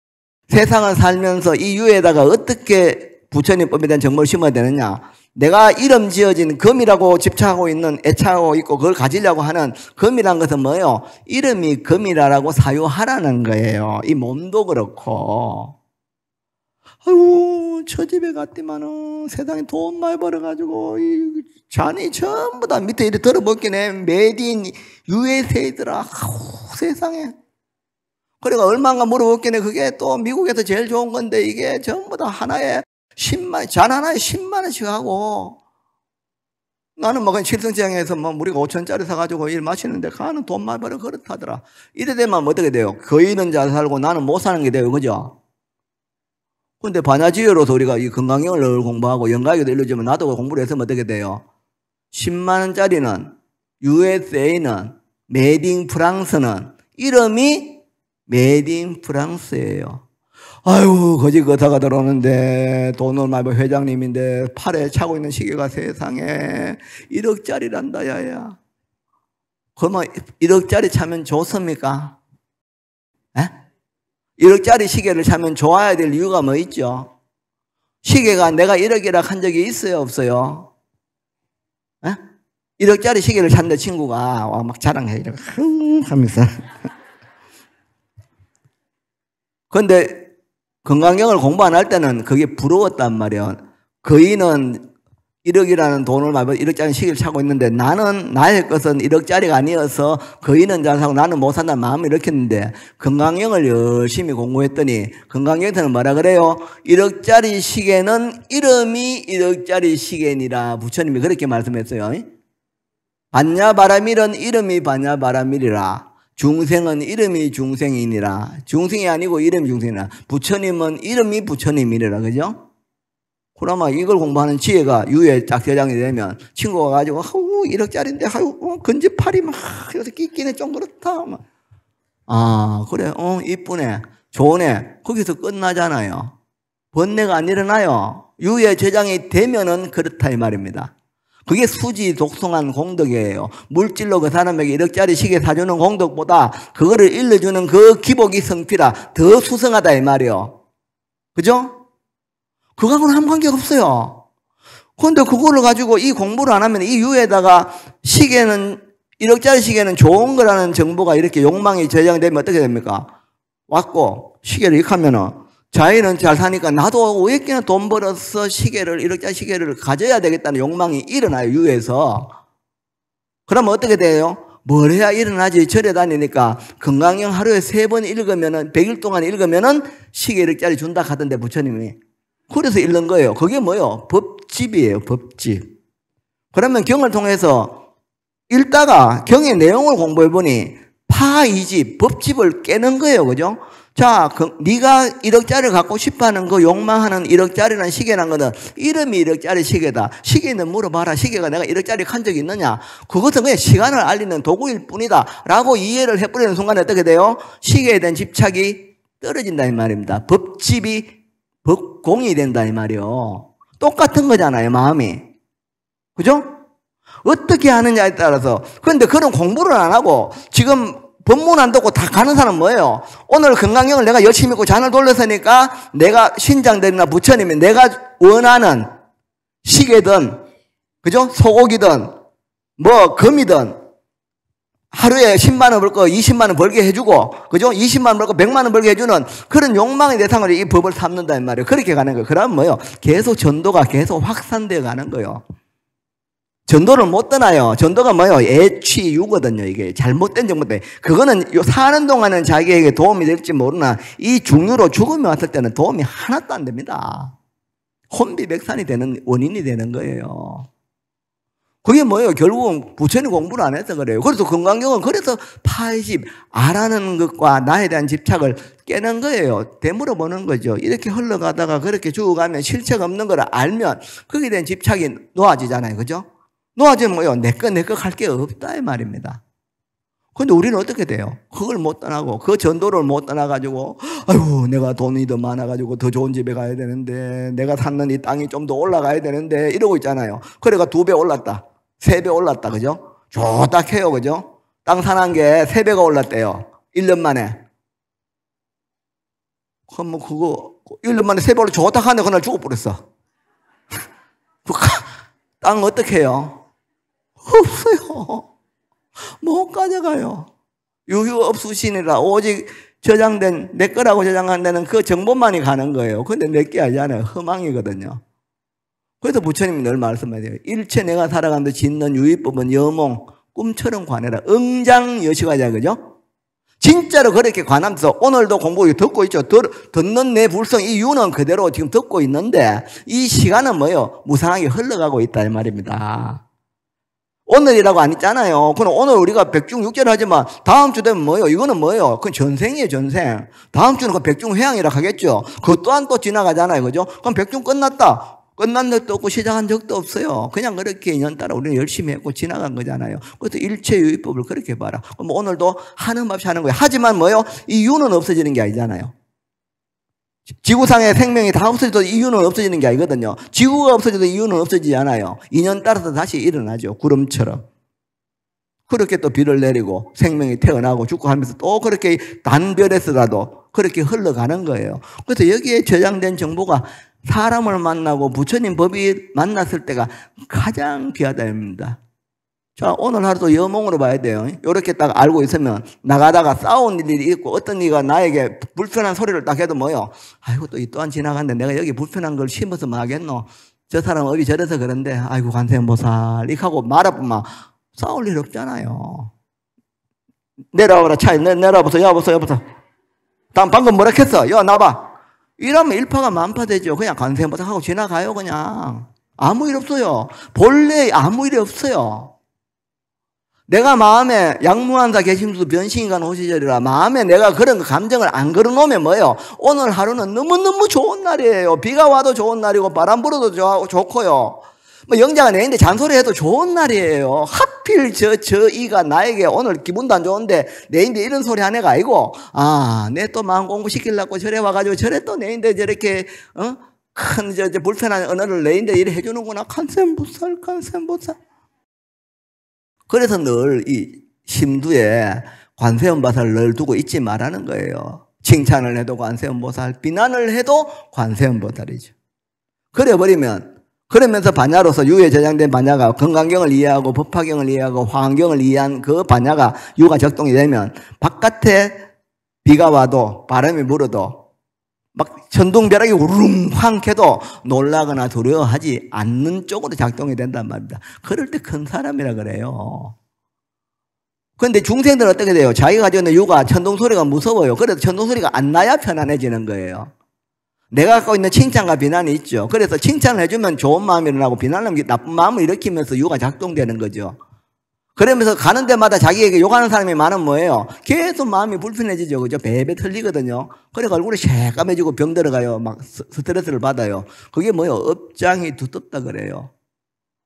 세상을 살면서 이 유에다가 어떻게 부처님법에 대한 정보를 심어야 되느냐. 내가 이름 지어진 금이라고 집착하고 있는, 애착하고 있고 그걸 가지려고 하는 금이란 것은 뭐예요? 이름이 금이라고 사유하라는 거예요. 이 몸도 그렇고. 아유, 저 집에 갔더만은 세상에 돈 많이 벌어가지고 이 잔이 전부 다 밑에 이렇게 들어먹기네. 메이드인 USA더라. 아우, 세상에. 그러니까 얼마인가 물어봤겠네. 그게 또 미국에서 제일 좋은 건데 이게 전부 다 하나에 10만, 잔 하나에 10만원씩 하고, 나는 뭐 그냥 칠성시장에서 뭐 우리가 5천원짜리 사가지고 일 마시는데 가는 돈 많이 벌어 그렇다더라. 이래 되면 어떻게 돼요? 거인은 잘 살고 나는 못 사는 게 돼요. 그죠? 근데 반야지효로서 우리가 이 건강경을 공부하고 영가에도 일러주면 나도 공부를 해서 어떻게 돼요? 10만원짜리는 USA는 메이드 인 프랑스는 이름이 메이드 인 프랑스예요. 아유, 거지 거사가 들어오는데 돈을 많이 벌 회장님인데 팔에 차고 있는 시계가 세상에 1억짜리란다 야야. 그러면 1억짜리 차면 좋습니까? 에? 1억짜리 시계를 차면 좋아야 될 이유가 뭐 있죠? 시계가 내가 1억이라 한 적이 있어요 없어요? 에? 1억짜리 시계를 샀는데 친구가 와 막 자랑해 이렇게 하면서 그런데 건강경을 공부 안 할 때는 그게 부러웠단 말이에요. 거인은 1억이라는 돈을 말고 1억짜리 시계를 차고 있는데 나는 나의 것은 1억짜리가 아니어서 거인은 잘 사고 나는 못 산다는 마음을 일으켰는데 건강경을 열심히 공부했더니 건강경에서는 뭐라 그래요? 1억짜리 시계는 이름이 1억짜리 시계니라 부처님이 그렇게 말씀했어요. 반야바라밀은 이름이 반야바라밀이라 중생은 이름이 중생이니라. 중생이 아니고 이름이 중생이라. 부처님은 이름이 부처님이라. 그죠? 그러면 이걸 공부하는 지혜가 유에 짝대장이 되면 친구가 가지고 아우 1억짜리인데 아우 건지팔이 막 여기서 끼끼네 좀 그렇다. 아 그래 이쁘네. 조언해. 거기서 끝나잖아요. 번뇌가 안 일어나요. 유예 저장이 되면은 그렇다 이 말입니다. 그게 수지 독송한 공덕이에요. 물질로 그 사람에게 1억짜리 시계 사주는 공덕보다 그거를 일러주는 그 기복이 성피라 더 수성하다 이 말이에요. 그죠? 그거하고는 아무 관계가 없어요. 그런데 그거를 가지고 이 공부를 안 하면 이 유에다가 시계는 1억짜리 시계는 좋은 거라는 정보가 이렇게 욕망이 저장되면 어떻게 됩니까? 왔고 시계를 이렇게 하면은 자기는 잘 사니까 나도 왜 이렇게 돈 벌어서 시계를 1억짜리 시계를 가져야 되겠다는 욕망이 일어나요. 유에서. 그러면 어떻게 돼요? 뭘 해야 일어나지? 절에 다니니까 건강경 하루에 3번 읽으면은 100일 동안 읽으면은 시계 1억짜리 준다 하던데 부처님이. 그래서 읽는 거예요. 그게 뭐예요? 법집이에요. 법집. 그러면 경을 통해서 읽다가 경의 내용을 공부해 보니 파이집, 법집을 깨는 거예요. 그죠? 자, 네가 1억짜리를 갖고 싶어하는 그 욕망하는 1억짜리라는 시계라는 거는 이름이 1억짜리 시계다. 시계는 물어봐라. 시계가 내가 1억짜리 간 적이 있느냐? 그것은 그냥 시간을 알리는 도구일 뿐이다. 라고 이해를 해버리는 순간에 어떻게 돼요? 시계에 대한 집착이 떨어진다 이 말입니다. 법집이 법공이 된다 이 말이요. 똑같은 거잖아요. 마음이. 그죠? 어떻게 하느냐에 따라서. 그런데 그런 공부를 안 하고 지금 법문 안 듣고 다 가는 사람은 뭐예요? 오늘 건강경을 내가 열심히 읽고 잔을 돌렸으니까 내가 신장들이나 부처님이 내가 원하는 시계든 그죠? 소고기든 뭐 금이든 하루에 10만 원 벌고 20만 원 벌게 해주고 그죠? 20만 원 벌고 100만 원 벌게 해주는 그런 욕망의 대상으로 이 법을 삼는다 이 말이에요. 그렇게 가는 거예요. 그러면 뭐예요? 계속 전도가 계속 확산되어 가는 거예요. 전도를 못 떠나요. 전도가 뭐예요? 애취유거든요. 이게 잘못된 정보인데 그거는 사는 동안은 자기에게 도움이 될지 모르나 이 중류로 죽음이 왔을 때는 도움이 하나도 안 됩니다. 혼비백산이 되는 원인이 되는 거예요. 그게 뭐예요? 결국은 부처님 공부를 안 해서 그래요. 그래서 건강경은 그래서 파이집, 알아는 것과 나에 대한 집착을 깨는 거예요. 되물어 보는 거죠. 이렇게 흘러가다가 그렇게 죽어가면 실체가 없는 걸 알면 거기에 대한 집착이 놓아지잖아요. 그죠? 놓아지면 뭐예요? 내 거 할 게 없다 이 말입니다. 그런데 우리는 어떻게 돼요? 그걸 못 떠나고 그 전도를 못 떠나가지고 아이고 내가 돈이 더 많아가지고 더 좋은 집에 가야 되는데 내가 샀는 이 땅이 좀 더 올라가야 되는데 이러고 있잖아요. 그래가 2배 올랐다 3배 올랐다 그죠? 좋다 해요 그죠? 땅 사는 게 3배가 올랐대요 1년 만에. 그럼 뭐 그거 1년 만에 3배 올라 좋다 하는데 그날 죽어버렸어. 땅 어떻게 해요? 없어요. 못 가져가요. 유효없으시니라 오직 저장된 내 거라고 저장한 데는 그 정보만이 가는 거예요. 근데 내 게 아니잖아요. 허망이거든요. 그래서 부처님이 늘 말씀하세요. 일체 내가 살아가면서 짓는 유의법은 여몽 꿈처럼 관해라. 응장여시가자 그죠? 진짜로 그렇게 관하면서 오늘도 공부 듣고 있죠. 듣는 내 불성 이 유는 그대로 지금 듣고 있는데 이 시간은 뭐예요? 무상하게 흘러가고 있다 이 말입니다. 오늘이라고 안 있잖아요. 그럼 오늘 우리가 백중육제를 하지만 다음 주 되면 뭐예요? 이거는 뭐예요? 그건 전생이에요, 전생. 다음 주는 그 백중회양이라고 하겠죠. 그것 또한 또 지나가잖아요. 그죠? 그럼 백중 끝났다. 끝난 적도 없고 시작한 적도 없어요. 그냥 그렇게 인연 따라 우리는 열심히 했고 지나간 거잖아요. 그래서 일체유의법을 그렇게 봐라. 그럼 오늘도 하는 값이 하는 거예요. 하지만 뭐예요? 이 유는 없어지는 게 아니잖아요. 지구상의 생명이 다 없어져도 이유는 없어지는 게 아니거든요. 지구가 없어져도 이유는 없어지지 않아요. 인연 따라서 다시 일어나죠. 구름처럼. 그렇게 또 비를 내리고 생명이 태어나고 죽고 하면서 또 그렇게 단별에서라도 그렇게 흘러가는 거예요. 그래서 여기에 저장된 정보가 사람을 만나고 부처님 법이 만났을 때가 가장 귀하다입니다. 자, 오늘 하루도 여몽으로 봐야 돼요. 이렇게 딱 알고 있으면 나가다가 싸운 일이 있고 어떤 이가 나에게 불편한 소리를 딱 해도 뭐요? 아이고 또 이 또한 지나갔는데 내가 여기 불편한 걸 심어서 뭐 하겠노? 저 사람 업이 저래서 그런데 아이고 관세음보살 이렇게 하고 말아보면 싸울 일 없잖아요. 내려와라 차에 내려와보소 여보소 방금 뭐라 했어? 야 나봐. 이러면 일파가 만파되죠. 그냥 관세음보살 하고 지나가요. 그냥 아무 일 없어요. 본래 아무 일이 없어요. 내가 마음에 양무한사 계심수 변신인간 호시절이라 마음에 내가 그런 감정을 안 걸어놓으면 뭐예요? 오늘 하루는 너무너무 좋은 날이에요. 비가 와도 좋은 날이고 바람 불어도 좋고요. 뭐 영자가 내인데 잔소리해도 좋은 날이에요. 하필 저 이가 나에게 오늘 기분도 안 좋은데 내인데 이런 소리 한 애가 아니고, 아, 내 또 마음 공부시키려고 저래 와가지고 저래 또 내인데 저렇게, 큰 불편한 언어를 내인데 이래 해주는구나. 간센보살. 그래서 늘 이 심두에 관세음보살을 늘 두고 있지 말라는 거예요. 칭찬을 해도 관세음보살, 비난을 해도 관세음보살이죠. 그러면서 반야로서 유에 저장된 반야가 건강경을 이해하고 법화경을 이해하고 화환경을 이해한 그 반야가 유가 적동이 되면 바깥에 비가 와도 바람이 불어도 막 천둥벼락이 우르릉 황해도 놀라거나 두려워하지 않는 쪽으로 작동이 된단 말입니다. 그럴 때 큰 사람이라 그래요. 그런데 중생들은 어떻게 돼요? 자기가 가지고 있는 유가 천둥소리가 무서워요. 그래서 천둥소리가 안 나야 편안해지는 거예요. 내가 갖고 있는 칭찬과 비난이 있죠. 그래서 칭찬을 해주면 좋은 마음이 일어나고 비난을 하면 나쁜 마음을 일으키면서 유가 작동되는 거죠. 그러면서 가는 데마다 자기에게 욕하는 사람이 많으면 뭐예요? 계속 마음이 불편해지죠. 그죠? 베베 털리거든요. 그래서 얼굴이 새까매지고 병 들어가요. 막 스트레스를 받아요. 그게 뭐예요? 업장이 두텁다 그래요.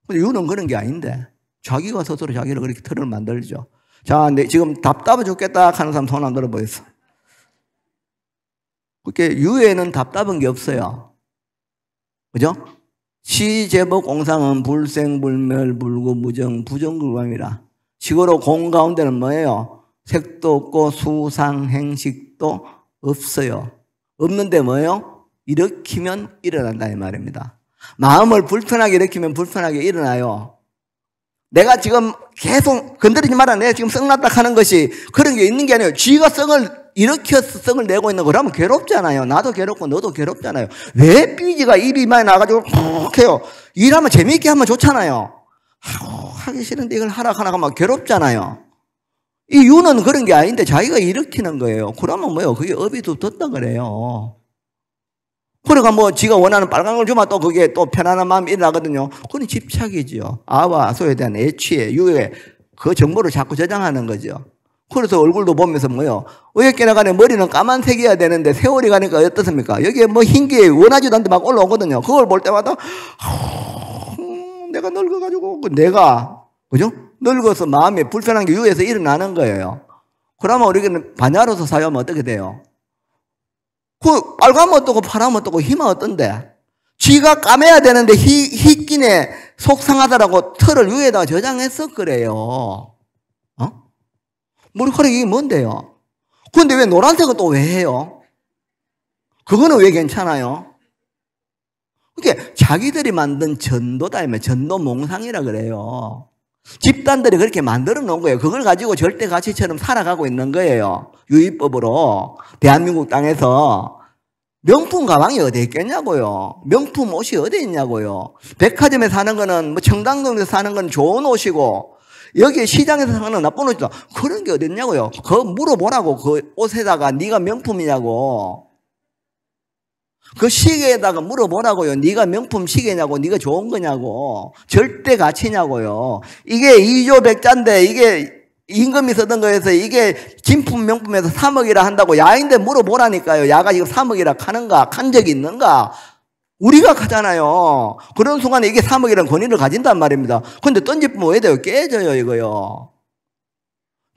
근데 유는 그런 게 아닌데 자기가 스스로 자기를 그렇게 털을 만들죠. 자, 지금 답답해 죽겠다 하는 사람 손 안 들어보겠어. 그렇게 유에는 답답한 게 없어요. 그죠? 시제법 공상은 불생불멸 불구무정 부정불감이라. 식으로 공 가운데는 뭐예요? 색도 없고 수상행식도 없어요. 없는데 뭐예요? 일으키면 일어난다 이 말입니다. 마음을 불편하게 일으키면 불편하게 일어나요. 내가 지금 계속 건드리지 마라. 내가 지금 썩났다 하는 것이 그런 게 있는 게 아니에요. 쥐가 썩을 일으켜서 썩을 내고 있는 거라면 괴롭잖아요. 나도 괴롭고 너도 괴롭잖아요. 왜 삐지가 입이 많이 나가지고 푹 해요. 일하면 재미있게 하면 좋잖아요. 하기 싫은데 이걸 하라 하면 괴롭잖아요. 이 유는 그런 게 아닌데 자기가 일으키는 거예요. 그러면 뭐예요? 그게 업이 두텁다 그래요. 그러니까 뭐 지가 원하는 빨간 걸 주면 또 그게 또 편안한 마음이 일어나거든요. 그건 집착이죠. 아와 소에 대한 애취에 유에 그 정보를 자꾸 저장하는 거죠. 그래서 얼굴도 보면서 뭐요? 어저께나 간에 머리는 까만색이어야 되는데 세월이 가니까 어떻습니까? 여기에 뭐 흰 게 원하지도 않는데 막 올라오거든요. 그걸 볼 때마다 내가 늙어가지고 내가 그죠? 늙어서 마음이 불편한 게 유에서 일어나는 거예요. 그러면 우리는 반야로서 사유하면 어떻게 돼요? 그 빨가면 어떠고 파라면 어떠고 희면 어떤데? 쥐가 까매야 되는데 희끼네 속상하다라고 털을 위에다가 저장해서 그래요. 머리카락이 이게 뭔데요? 그런데 왜 노란색은 또 왜 해요? 그거는 왜 괜찮아요? 그게 자기들이 만든 전도다, 전도몽상이라 그래요. 집단들이 그렇게 만들어 놓은 거예요. 그걸 가지고 절대 가치처럼 살아가고 있는 거예요. 유의법으로. 대한민국 땅에서. 명품 가방이 어디 있겠냐고요. 명품 옷이 어디 있냐고요. 백화점에 사는 거는, 뭐 청담동에서 사는 건 좋은 옷이고, 여기 시장에서 사는 건 나쁜 옷이다. 그런 게 어디 있냐고요. 그거 물어보라고. 그 옷에다가 네가 명품이냐고. 그 시계에다가 물어보라고요. 네가 명품 시계냐고, 네가 좋은 거냐고, 절대 가치냐고요. 이게 2조 백자인데 이게 임금이 쓰던 거에서 이게 진품 명품에서 3억이라 한다고 야인데 물어보라니까요. 야가 지금 3억이라 하는가, 간 적이 있는가? 우리가 가잖아요. 그런 순간에 이게 3억이라는 권위를 가진단 말입니다. 근데 던지면 왜 돼요? 깨져요, 이거요.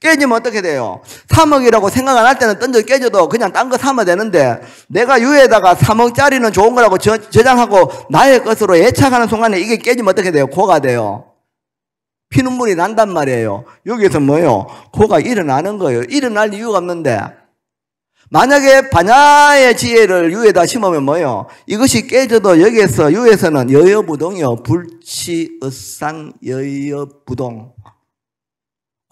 깨지면 어떻게 돼요? 3억이라고 생각 안 할 때는 던져 깨져도 그냥 딴 거 사면 되는데 내가 유에다가 3억짜리는 좋은 거라고 저장하고 나의 것으로 애착하는 순간에 이게 깨지면 어떻게 돼요? 고가 돼요. 피눈물이 난단 말이에요. 여기서 뭐예요? 고가 일어나는 거예요. 일어날 이유가 없는데 만약에 반야의 지혜를 유에다 심으면 뭐예요? 이것이 깨져도 여기에서 유에서는 여여부동이요. 불치의상 여여부동.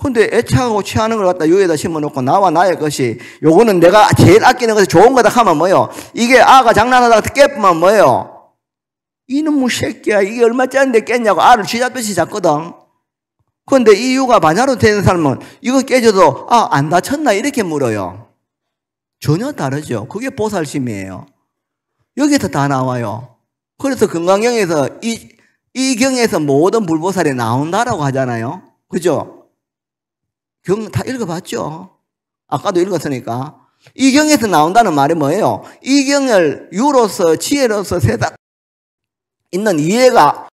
근데 애착하고 취하는 걸 갖다 유에다 심어놓고 나와 나의 것이 요거는 내가 제일 아끼는 것이 좋은 거다 하면 뭐예요? 이게 아가 장난하다가 깨쁘면 뭐예요? 이놈의 새끼야 이게 얼마짜리인데 깼냐고 알을 쥐잡듯이 잡거든. 그런데 이 유가 반야로 되는 사람은 이거 깨져도 안 다쳤나 이렇게 물어요. 전혀 다르죠. 그게 보살심이에요. 여기서 다 나와요. 그래서 금강경에서 이 경에서 모든 불보살이 나온다라고 하잖아요. 그죠? 경 다 읽어봤죠? 아까도 읽었으니까. 이 경에서 나온다는 말이 뭐예요? 이 경을 유로서 지혜로서 세상 있는 이해가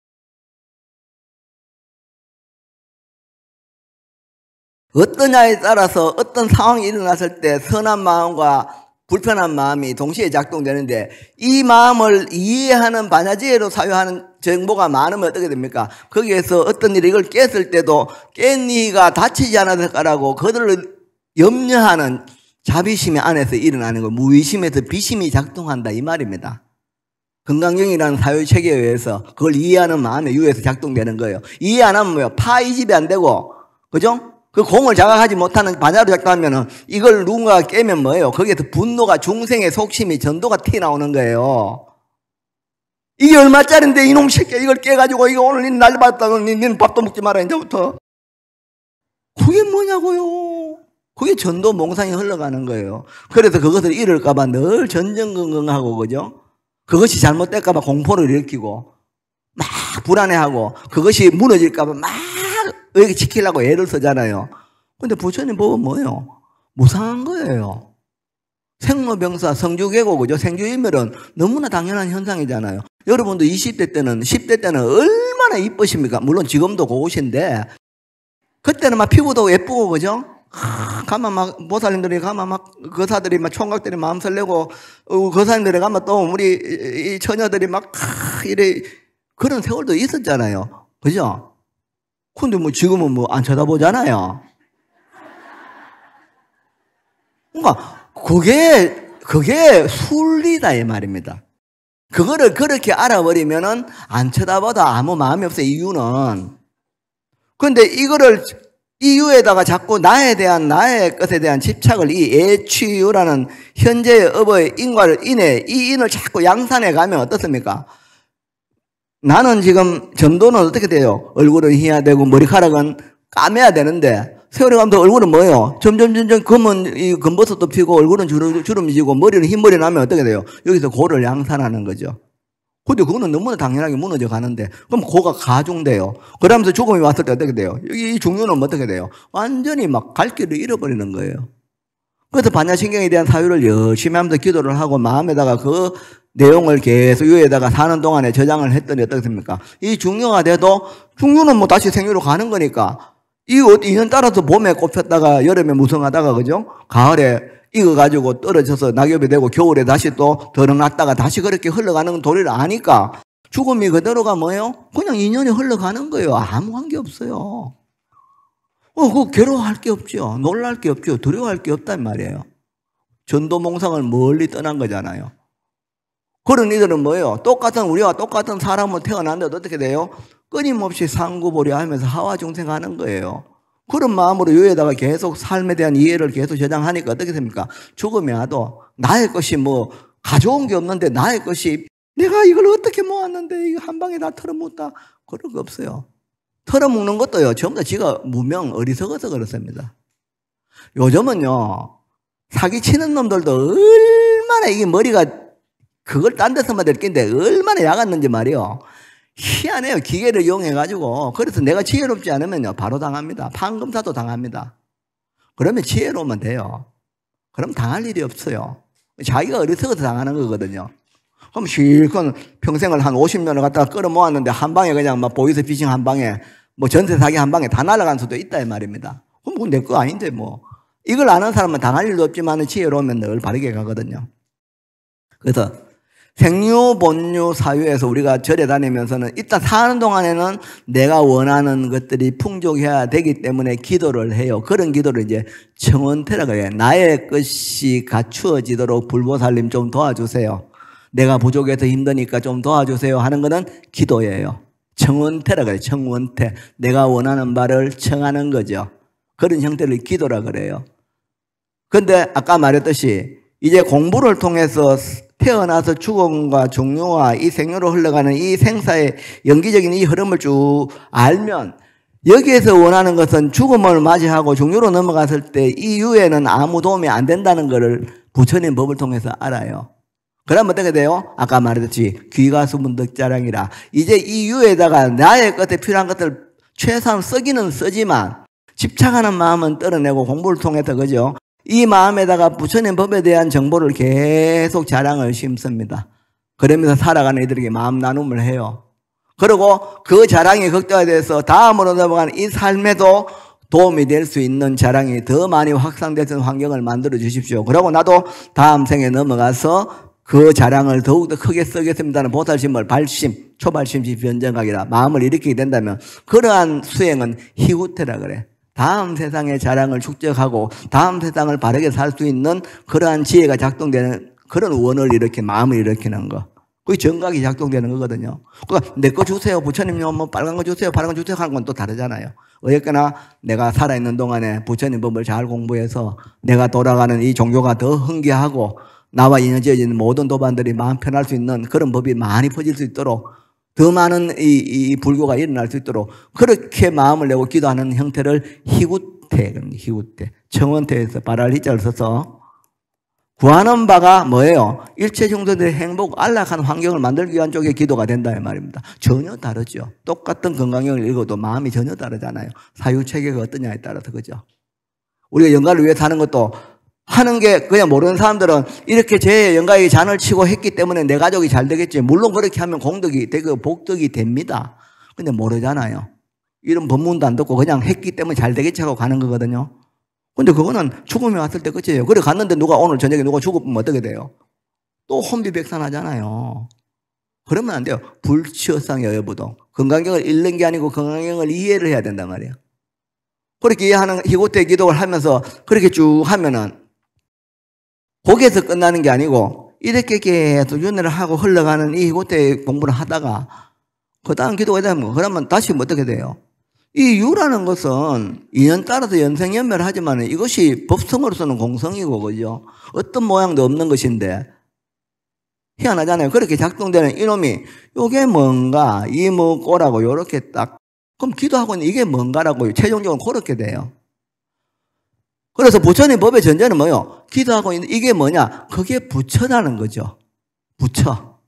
어떠냐에 따라서 어떤 상황이 일어났을 때 선한 마음과 불편한 마음이 동시에 작동되는데 이 마음을 이해하는 반야지혜로 사유하는 정보가 많으면 어떻게 됩니까? 거기에서 어떤 일이 이걸 깼을 때도 깬 이가 다치지 않았을까라고 그들을 염려하는 자비심의 안에서 일어나는 거, 무의심에서 비심이 작동한다 이 말입니다. 건강경이라는 사유체계에 의해서 그걸 이해하는 마음에 유에서 작동되는 거예요. 이해 안 하면 뭐예요? 파이집이 안 되고, 그죠? 그 공을 자각하지 못하는 반야로 작동하면은 이걸 누군가가 깨면 뭐예요? 거기에서 분노가, 중생의 속심이, 전도가 튀어나오는 거예요. 이게 얼마짜린데 이놈 새끼야 이걸 깨가지고 이거 오늘 니는 날받았다고 니는 밥도 먹지 마라 이제부터. 그게 뭐냐고요? 그게 전도 몽상이 흘러가는 거예요. 그래서 그것을 잃을까봐 늘 전전긍긍하고, 그죠? 그것이 잘못될까봐 공포를 일으키고 막 불안해하고 그것이 무너질까봐 막 여기 지키려고 애를 쓰잖아요. 근데 부처님 법은 뭐예요? 무상한 거예요. 생로병사, 성주계고, 그죠? 생주인멸은 너무나 당연한 현상이잖아요. 여러분도 20대 때는, 10대 때는 얼마나 이쁘십니까? 물론 지금도 고우신데, 그때는 막 피부도 예쁘고, 그죠? 가만 막, 보살님들이 가만 막, 거사들이 막 총각들이 마음 설레고, 거사님들이 가만 또 우리 이 처녀들이 막, 이래, 그런 세월도 있었잖아요. 그죠? 근데 뭐 지금은 뭐 안 쳐다보잖아요. 그러니까 그게 순리다 이 말입니다. 그거를 그렇게 알아버리면은 안 쳐다봐도 아무 마음이 없어요. 이유는. 근데 이거를 이유에다가 자꾸 나의 것에 대한 집착을 이 애취유라는 현재의 업의 인과를 이 인을 자꾸 양산해 가면 어떻습니까? 나는 지금 전도는 어떻게 돼요? 얼굴은 희야 되고 머리카락은 까매야 되는데 세월이 가면서 얼굴은 뭐예요? 점점 이 검버섯도 피고 얼굴은 주름지고 머리는 흰머리 나면 어떻게 돼요? 여기서 고를 양산하는 거죠. 근데 그거는 너무나 당연하게 무너져 가는데 그럼 고가 가중돼요. 그러면서 죽음이 왔을 때 어떻게 돼요? 이 중요는 어떻게 돼요? 완전히 막 갈 길을 잃어버리는 거예요. 그래서 반야신경에 대한 사유를 열심히 하면서 기도를 하고 마음에다가 그 내용을 계속 유에다가 사는 동안에 저장을 했더니 어떻습니까? 이 중요가 돼도 중요는 뭐 다시 생유로 가는 거니까 이 인연 따라서 봄에 꽃 폈다가 여름에 무성하다가, 그죠? 가을에 익어가지고 떨어져서 낙엽이 되고 겨울에 다시 또 드러났다가 다시 그렇게 흘러가는 도리를 아니까 죽음이 그대로가 뭐예요? 그냥 인연이 흘러가는 거예요. 아무 관계 없어요. 그거 괴로워할 게 없죠. 놀랄 게 없죠. 두려워할 게 없단 말이에요. 전도 몽상을 멀리 떠난 거잖아요. 그런 이들은 뭐예요? 우리와 똑같은 사람으로 태어났는데 어떻게 돼요? 끊임없이 상구보려 하면서 하와 중생하는 거예요. 그런 마음으로 유에다가 계속 삶에 대한 이해를 계속 저장하니까 어떻게 됩니까? 죽음이 와도 나의 것이 뭐 가져온 게 없는데 나의 것이 내가 이걸 어떻게 모았는데 이거 한 방에 다 털어먹다 그런 거 없어요. 털어먹는 것도요 전부 다 지가 무명 어리석어서 그렇습니다. 요즘은요 사기치는 놈들도 얼마나 이게 머리가 그걸 딴 데서만 될 낀데 얼마나 야갔는지 말이요. 희한해요. 기계를 이용해가지고. 그래서 내가 지혜롭지 않으면요. 바로 당합니다. 판검사도 당합니다. 그러면 지혜로우면 돼요. 그럼 당할 일이 없어요. 자기가 어리석어서 당하는 거거든요. 그럼 실컷 평생을 한 50년을 갖다가 끌어모았는데 한 방에 그냥 막 보이스피싱 한 방에 뭐 전세 사기 한 방에 다 날아간 수도 있다 이 말입니다. 그럼 그건 내 거 아닌데 뭐. 이걸 아는 사람은 당할 일도 없지만 지혜로우면 늘 바르게 가거든요. 그래서 생유, 본유, 사유에서 우리가 절에 다니면서는 일단 사는 동안에는 내가 원하는 것들이 풍족해야 되기 때문에 기도를 해요. 그런 기도를 이제 청원태라고 해요. 나의 것이 갖추어지도록 불보살님 좀 도와주세요. 내가 부족해서 힘드니까 좀 도와주세요 하는 것은 기도예요. 청원태라고 해요. 청원태. 내가 원하는 바를 청하는 거죠. 그런 형태를 기도라 그래요. 근데 아까 말했듯이 이제 공부를 통해서 태어나서 죽음과 종료와 이 생로로 흘러가는 이 생사의 연기적인 이 흐름을 쭉 알면 여기에서 원하는 것은 죽음을 맞이하고 종료로 넘어갔을 때 이 유에는 아무 도움이 안 된다는 것을 부처님 법을 통해서 알아요. 그러면 어떻게 돼요? 아까 말했듯이 귀가수문득자량이라 이제 이 유에다가 나의 것에 필요한 것들 최소한 쓰기는 쓰지만 집착하는 마음은 떨어내고 공부를 통해서 그죠? 이 마음에다가 부처님 법에 대한 정보를 계속 자랑을 심습니다. 그러면서 살아가는 이들에게 마음 나눔을 해요. 그리고 그 자랑이 극대화돼서 다음으로 넘어가는 이 삶에도 도움이 될 수 있는 자랑이 더 많이 확산될 수 있는 환경을 만들어 주십시오. 그러고 나도 다음 생에 넘어가서 그 자랑을 더욱더 크게 쓰겠습니다는 보살심을 초발심시 변정하기라 마음을 일으키게 된다면 그러한 수행은 희구태라 그래. 다음 세상의 자랑을 축적하고 다음 세상을 바르게 살 수 있는 그러한 지혜가 작동되는 그런 원을 일으키는 마음을 일으키는 거. 그게 정각이 작동되는 거거든요. 그러니까 내 거 주세요. 부처님요, 뭐 빨간 거 주세요. 파란 거 주세요. 하는 건 또 다르잖아요. 어쨌거나 내가 살아있는 동안에 부처님 법을 잘 공부해서 내가 돌아가는 이 종교가 더 흥귀하고 나와 인연지어진 모든 도반들이 마음 편할 수 있는 그런 법이 많이 퍼질 수 있도록 더 많은 이 불교가 일어날 수 있도록 그렇게 마음을 내고 기도하는 형태를 희구태, 희구태. 청원태에서 발할 희자를 써서 구하는 바가 뭐예요? 일체 중생들의 행복, 안락한 환경을 만들기 위한 쪽의 기도가 된다 이 말입니다. 전혀 다르죠. 똑같은 건강형을 읽어도 마음이 전혀 다르잖아요. 사유체계가 어떠냐에 따라서 그죠. 우리가 영가를 위해 사는 것도 하는 게 그냥 모르는 사람들은 이렇게 제 영가에 잔을 치고 했기 때문에 내 가족이 잘 되겠지. 물론 그렇게 하면 공덕이 되고 복덕이 됩니다. 근데 모르잖아요. 이런 법문도 안 듣고 그냥 했기 때문에 잘 되겠지 하고 가는 거거든요. 근데 그거는 죽음이 왔을 때 끝이에요. 그래 갔는데 누가 오늘 저녁에 누가 죽으면 어떻게 돼요? 또 혼비백산하잖아요. 그러면 안 돼요. 불치어상의 여부도. 건강경을 읽는 게 아니고 건강경을 이해를 해야 된단 말이에요. 그렇게 이해하는 희고태 기도를 하면서 그렇게 쭉 하면은 거기에서 끝나는 게 아니고 이렇게 계속 윤회를 하고 흘러가는 이 희고태 공부를 하다가 그 다음 기도가 되면 그러면 다시 어떻게 돼요? 이 유라는 것은 인연 따라서 연생연멸을 하지만 이것이 법성으로서는 공성이고 그죠? 어떤 모양도 없는 것인데 희한하잖아요. 그렇게 작동되는 이놈이 이게 뭔가 이 뭐 꼬라고 요렇게 딱 그럼 기도하고는 이게 뭔가라고 최종적으로 그렇게 돼요. 그래서 부처님 법의 전제는 뭐예요? 기도하고 있는 이게 뭐냐? 그게 부처라는 거죠. 부처.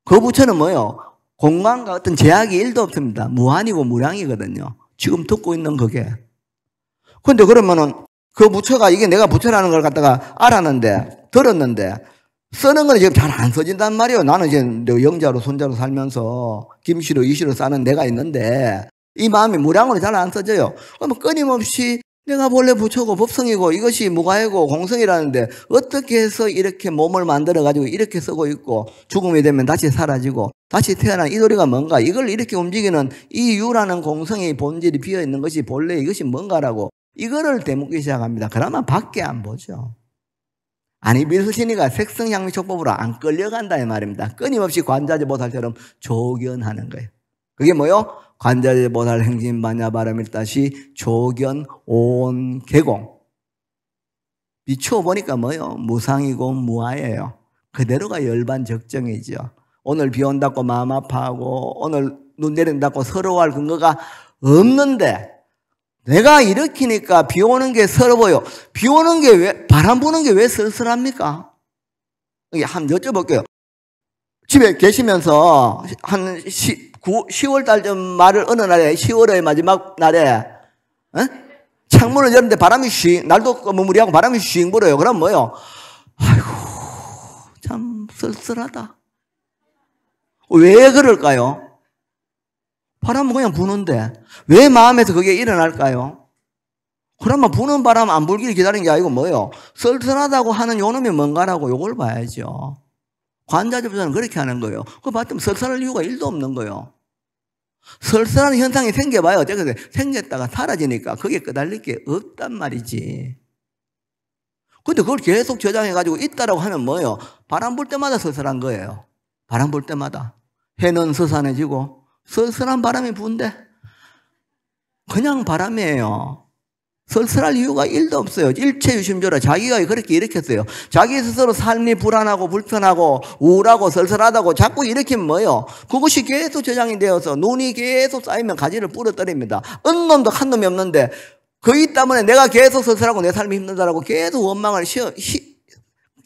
그 부처는 뭐예요? 공간과 어떤 제약이 1도 없습니다. 무한이고 무량이거든요. 지금 듣고 있는 그게. 근데 그러면은 그 부처가 이게 내가 부처라는 걸 갖다가 알았는데, 들었는데, 쓰는 건 지금 잘 안 써진단 말이에요. 나는 이제 영자로 손자로 살면서 김씨로 이씨로 사는 내가 있는데, 이 마음이 무량으로 잘 안 써져요. 그러면 끊임없이 내가 본래 부처고 법성이고 이것이 무가이고 공성이라는데 어떻게 해서 이렇게 몸을 만들어가지고 이렇게 쓰고 있고 죽음이 되면 다시 사라지고 다시 태어난 이 도리가 뭔가 이걸 이렇게 움직이는 이 유라는 공성의 본질이 비어있는 것이 본래 이것이 뭔가라고 이거를 되묻기 시작합니다. 그러면 밖에 안 보죠. 아니 밀수신이가 색성향미촉법으로 안 끌려간다 이 말입니다. 끊임없이 관자재 보살처럼 조견하는 거예요. 그게 뭐요? 관자재 보살 행진 반야 바람일다시 조견 온 개공. 비추어보니까 뭐요? 무상이고 무아예요. 그대로가 열반적정이죠. 오늘 비 온다고 마음 아파하고 오늘 눈 내린다고 서러워할 근거가 없는데 내가 일으키니까 비 오는 게 서러워요. 비 오는 게 왜, 바람 부는 게 왜 쓸쓸합니까? 여기 한번 여쭤볼게요. 집에 계시면서 한 10월 달쯤 말을 어느 날에 10월의 마지막 날에 창문을 열는데 바람이 날도 머무리하고 바람이 쉬잉 불어요. 그럼 뭐요? 아이고 참 쓸쓸하다. 왜 그럴까요? 바람은 그냥 부는데 왜 마음에서 그게 일어날까요? 그러면 부는 바람 안 불기를 기다리는 게 아니고 뭐예요? 쓸쓸하다고 하는 요놈이 뭔가라고 요걸 봐야죠. 관자재보살은 그렇게 하는 거예요. 그거 봤더니 쓸쓸할 이유가 1도 없는 거예요. 쓸쓸한 현상이 생겨봐요. 어쨌든 생겼다가 사라지니까 거기에 끄달릴 게 없단 말이지. 근데 그걸 계속 저장해가지고 있다라고 하면 뭐예요? 바람 불 때마다 쓸쓸한 거예요. 바람 불 때마다. 해는 서산해지고 쓸쓸한 바람이 부는데 그냥 바람이에요. 쓸쓸할 이유가 1도 없어요. 일체유심조라 자기가 그렇게 일으켰어요. 자기 스스로 삶이 불안하고 불편하고 우울하고 쓸쓸하다고 자꾸 일으키면 뭐예요? 그것이 계속 저장이 되어서 눈이 계속 쌓이면 가지를 부러뜨립니다. 어느 놈도 한 놈이 없는데 그이 때문에 내가 계속 쓸쓸하고 내 삶이 힘들다라고 계속 원망을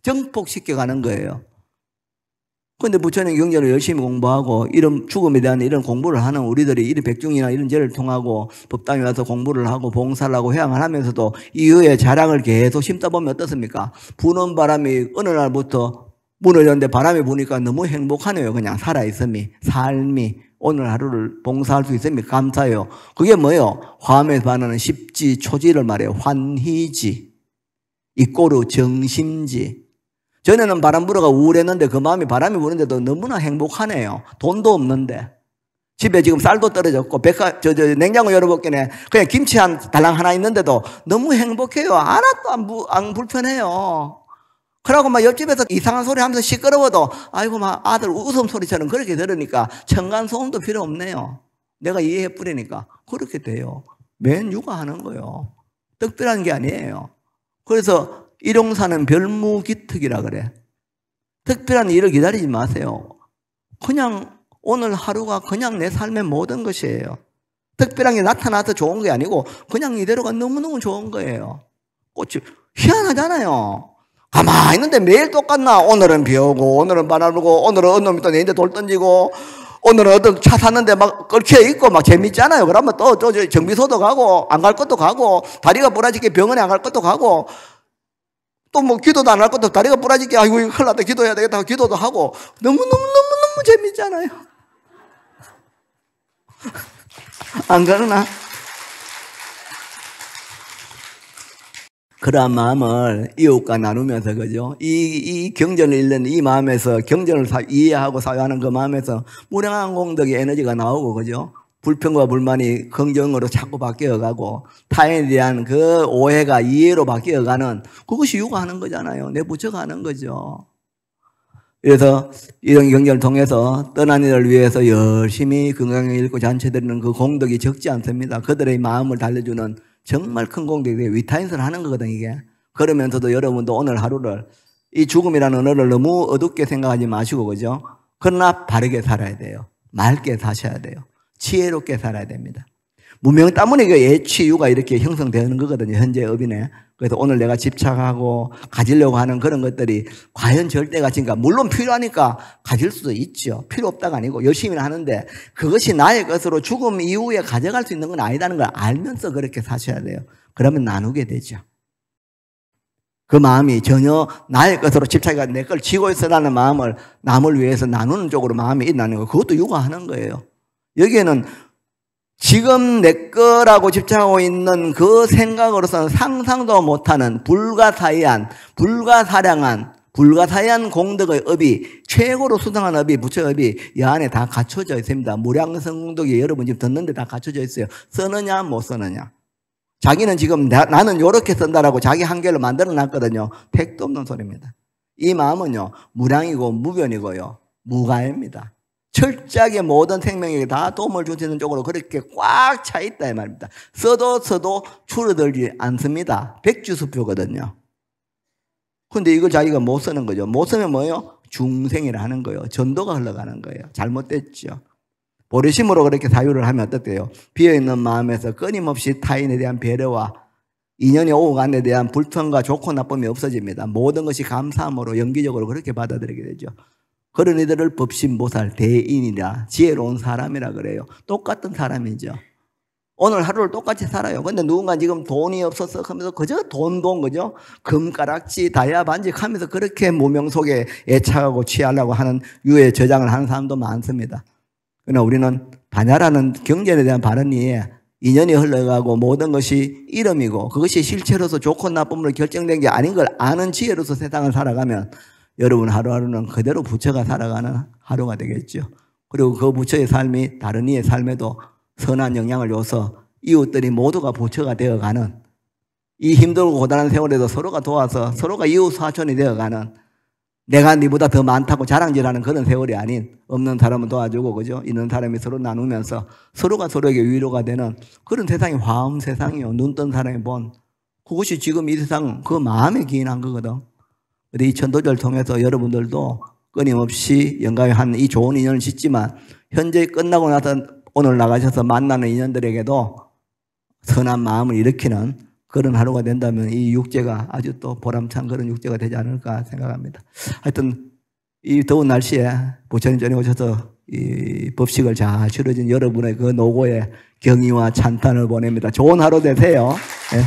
정폭시켜가는 거예요. 그런데 부처님 경전을 열심히 공부하고 이런 죽음에 대한 이런 공부를 하는 우리들이 이런 백중이나 이런 죄를 통하고 법당에 와서 공부를 하고 봉사를 하고 회양을 하면서도 이후에 자랑을 계속 심다 보면 어떻습니까? 부는 바람이 어느 날부터 문을 열는데 바람이 부니까 너무 행복하네요. 그냥 살아있음이, 삶이. 오늘 하루를 봉사할 수 있으면 감사해요. 그게 뭐예요? 화엄에서 말하는 십지, 초지를 말해요. 환희지, 이꼬르 정심지. 전에는 바람 불어가 우울했는데 그 마음이 바람이 부는데도 너무나 행복하네요. 돈도 없는데. 집에 지금 쌀도 떨어졌고, 냉장고 열어봤더니 그냥 김치 한 달랑 하나 있는데도 너무 행복해요. 하나도 안 불편해요. 그러고 막 옆집에서 이상한 소리 하면서 시끄러워도, 아이고, 막 아들 웃음소리처럼 그렇게 들으니까 층간소음도 필요 없네요. 내가 이해해 뿌리니까. 그렇게 돼요. 맨 육아하는 거예요. 특별한 게 아니에요. 그래서 일용사는 별무기특이라 그래. 특별한 일을 기다리지 마세요. 그냥 오늘 하루가 그냥 내 삶의 모든 것이에요. 특별한 게 나타나서 좋은 게 아니고 그냥 이대로가 너무너무 좋은 거예요. 꽃이 희한하잖아요. 가만히 있는데 매일 똑같나? 오늘은 비 오고 오늘은 바람 불고 오늘은 어느 놈이 또 내인데 돌 던지고 오늘은 어떤 차 샀는데 막 얽혀 있고 막 재밌잖아요. 그러면 또 정비소도 가고 안 갈 것도 가고 다리가 부러지게 병원에 안 갈 것도 가고 또 뭐 기도도 안 할 것도 다리가 부러지게 아이고 큰일 났다 기도해야 되겠다 기도도 하고 너무너무 재밌잖아요. 안 그러나? 그러한 마음을 이웃과 나누면서, 그죠? 이 경전을 읽는 이 마음에서 경전을 이해하고 사유하는 그 마음에서 무량한 공덕의 에너지가 나오고, 그죠? 불평과 불만이 긍정으로 자꾸 바뀌어가고 타인에 대한 그 오해가 이해로 바뀌어가는 그것이 육아하는 거잖아요. 내 부처가 하는 거죠. 그래서 이런 경전을 통해서 떠난 이를 위해서 열심히 건강하게 읽고 잔치드리는 그 공덕이 적지 않습니다. 그들의 마음을 달래주는 정말 큰 공덕이 위타인스를 하는 거거든 이게. 그러면서도 여러분도 오늘 하루를 이 죽음이라는 언어를 너무 어둡게 생각하지 마시고, 그죠? 그러나 바르게 살아야 돼요. 맑게 사셔야 돼요. 지혜롭게 살아야 됩니다. 무명 때문에 예취유가 이렇게 형성되는 거거든요. 현재 업인에. 그래서 오늘 내가 집착하고 가지려고 하는 그런 것들이 과연 절대 가치인가? 물론 필요하니까 가질 수도 있죠. 필요 없다가 아니고 열심히 하는데 그것이 나의 것으로 죽음 이후에 가져갈 수 있는 건 아니다는 걸 알면서 그렇게 사셔야 돼요. 그러면 나누게 되죠. 그 마음이 전혀 나의 것으로 집착해가 내 걸 쥐고 있어라는 마음을 남을 위해서 나누는 쪽으로 마음이 일어나는 거예요. 그것도 육아하는 거예요. 여기에는 지금 내 거라고 집착하고 있는 그 생각으로서는 상상도 못하는 불가사의한 공덕의 업이, 최고로 수상한 업이, 부처업이 이 안에 다 갖춰져 있습니다. 무량성공덕이 여러분 지금 듣는데 다 갖춰져 있어요. 쓰느냐 못 쓰느냐. 자기는 지금 나는 이렇게 쓴다라고 자기 한계를 만들어 놨거든요. 택도 없는 소리입니다. 이 마음은요 무량이고 무변이고요 무가입니다. 철저하게 모든 생명에게 다 도움을 줄 수 있는 쪽으로 그렇게 꽉 차 있다 이 말입니다. 써도 줄어들지 않습니다. 백주수표거든요. 근데 이걸 자기가 못 쓰는 거죠. 못 쓰면 뭐예요? 중생이라 하는 거예요. 전도가 흘러가는 거예요. 잘못됐죠. 보리심으로 그렇게 사유를 하면 어떻대요? 비어있는 마음에서 끊임없이 타인에 대한 배려와 인연이 오고 간에 대한 불평과 좋고 나쁨이 없어집니다. 모든 것이 감사함으로 연기적으로 그렇게 받아들이게 되죠. 그런 이들을 법신보살 대인이라 지혜로운 사람이라 그래요. 똑같은 사람이죠. 오늘 하루를 똑같이 살아요. 근데 누군가 지금 돈이 없어서 하면서 그저 돈 그죠? 금가락지 다이아 반지 하면서 그렇게 무명 속에 애착하고 취하려고 하는 유해 저장을 하는 사람도 많습니다. 그러나 우리는 반야라는 경전에 대한 바른 이해, 인연이 흘러가고 모든 것이 이름이고 그것이 실체로서 좋고 나쁨으로 결정된 게 아닌 걸 아는 지혜로서 세상을 살아가면 여러분 하루하루는 그대로 부처가 살아가는 하루가 되겠죠. 그리고 그 부처의 삶이 다른 이의 삶에도 선한 영향을 줘서 이웃들이 모두가 부처가 되어가는, 이 힘들고 고단한 세월에도 서로가 도와서 서로가 이웃 사촌이 되어가는, 내가 네보다 더 많다고 자랑질하는 그런 세월이 아닌, 없는 사람은 도와주고 그죠? 있는 사람이 서로 나누면서 서로가 서로에게 위로가 되는 그런 세상이 화음 세상이요. 눈 뜬 사람이 본 그것이 지금 이 세상 그 마음에 기인한 거거든. 이 천도절을 통해서 여러분들도 끊임없이 영감한 이 좋은 인연을 짓지만 현재 끝나고 나서 오늘 나가셔서 만나는 인연들에게도 선한 마음을 일으키는 그런 하루가 된다면 이 육제가 아주 또 보람찬 그런 육제가 되지 않을까 생각합니다. 하여튼 이 더운 날씨에 부처님 전에 오셔서 이 법식을 잘 치러진 여러분의 그 노고에 경의와 찬탄을 보냅니다. 좋은 하루 되세요. 네.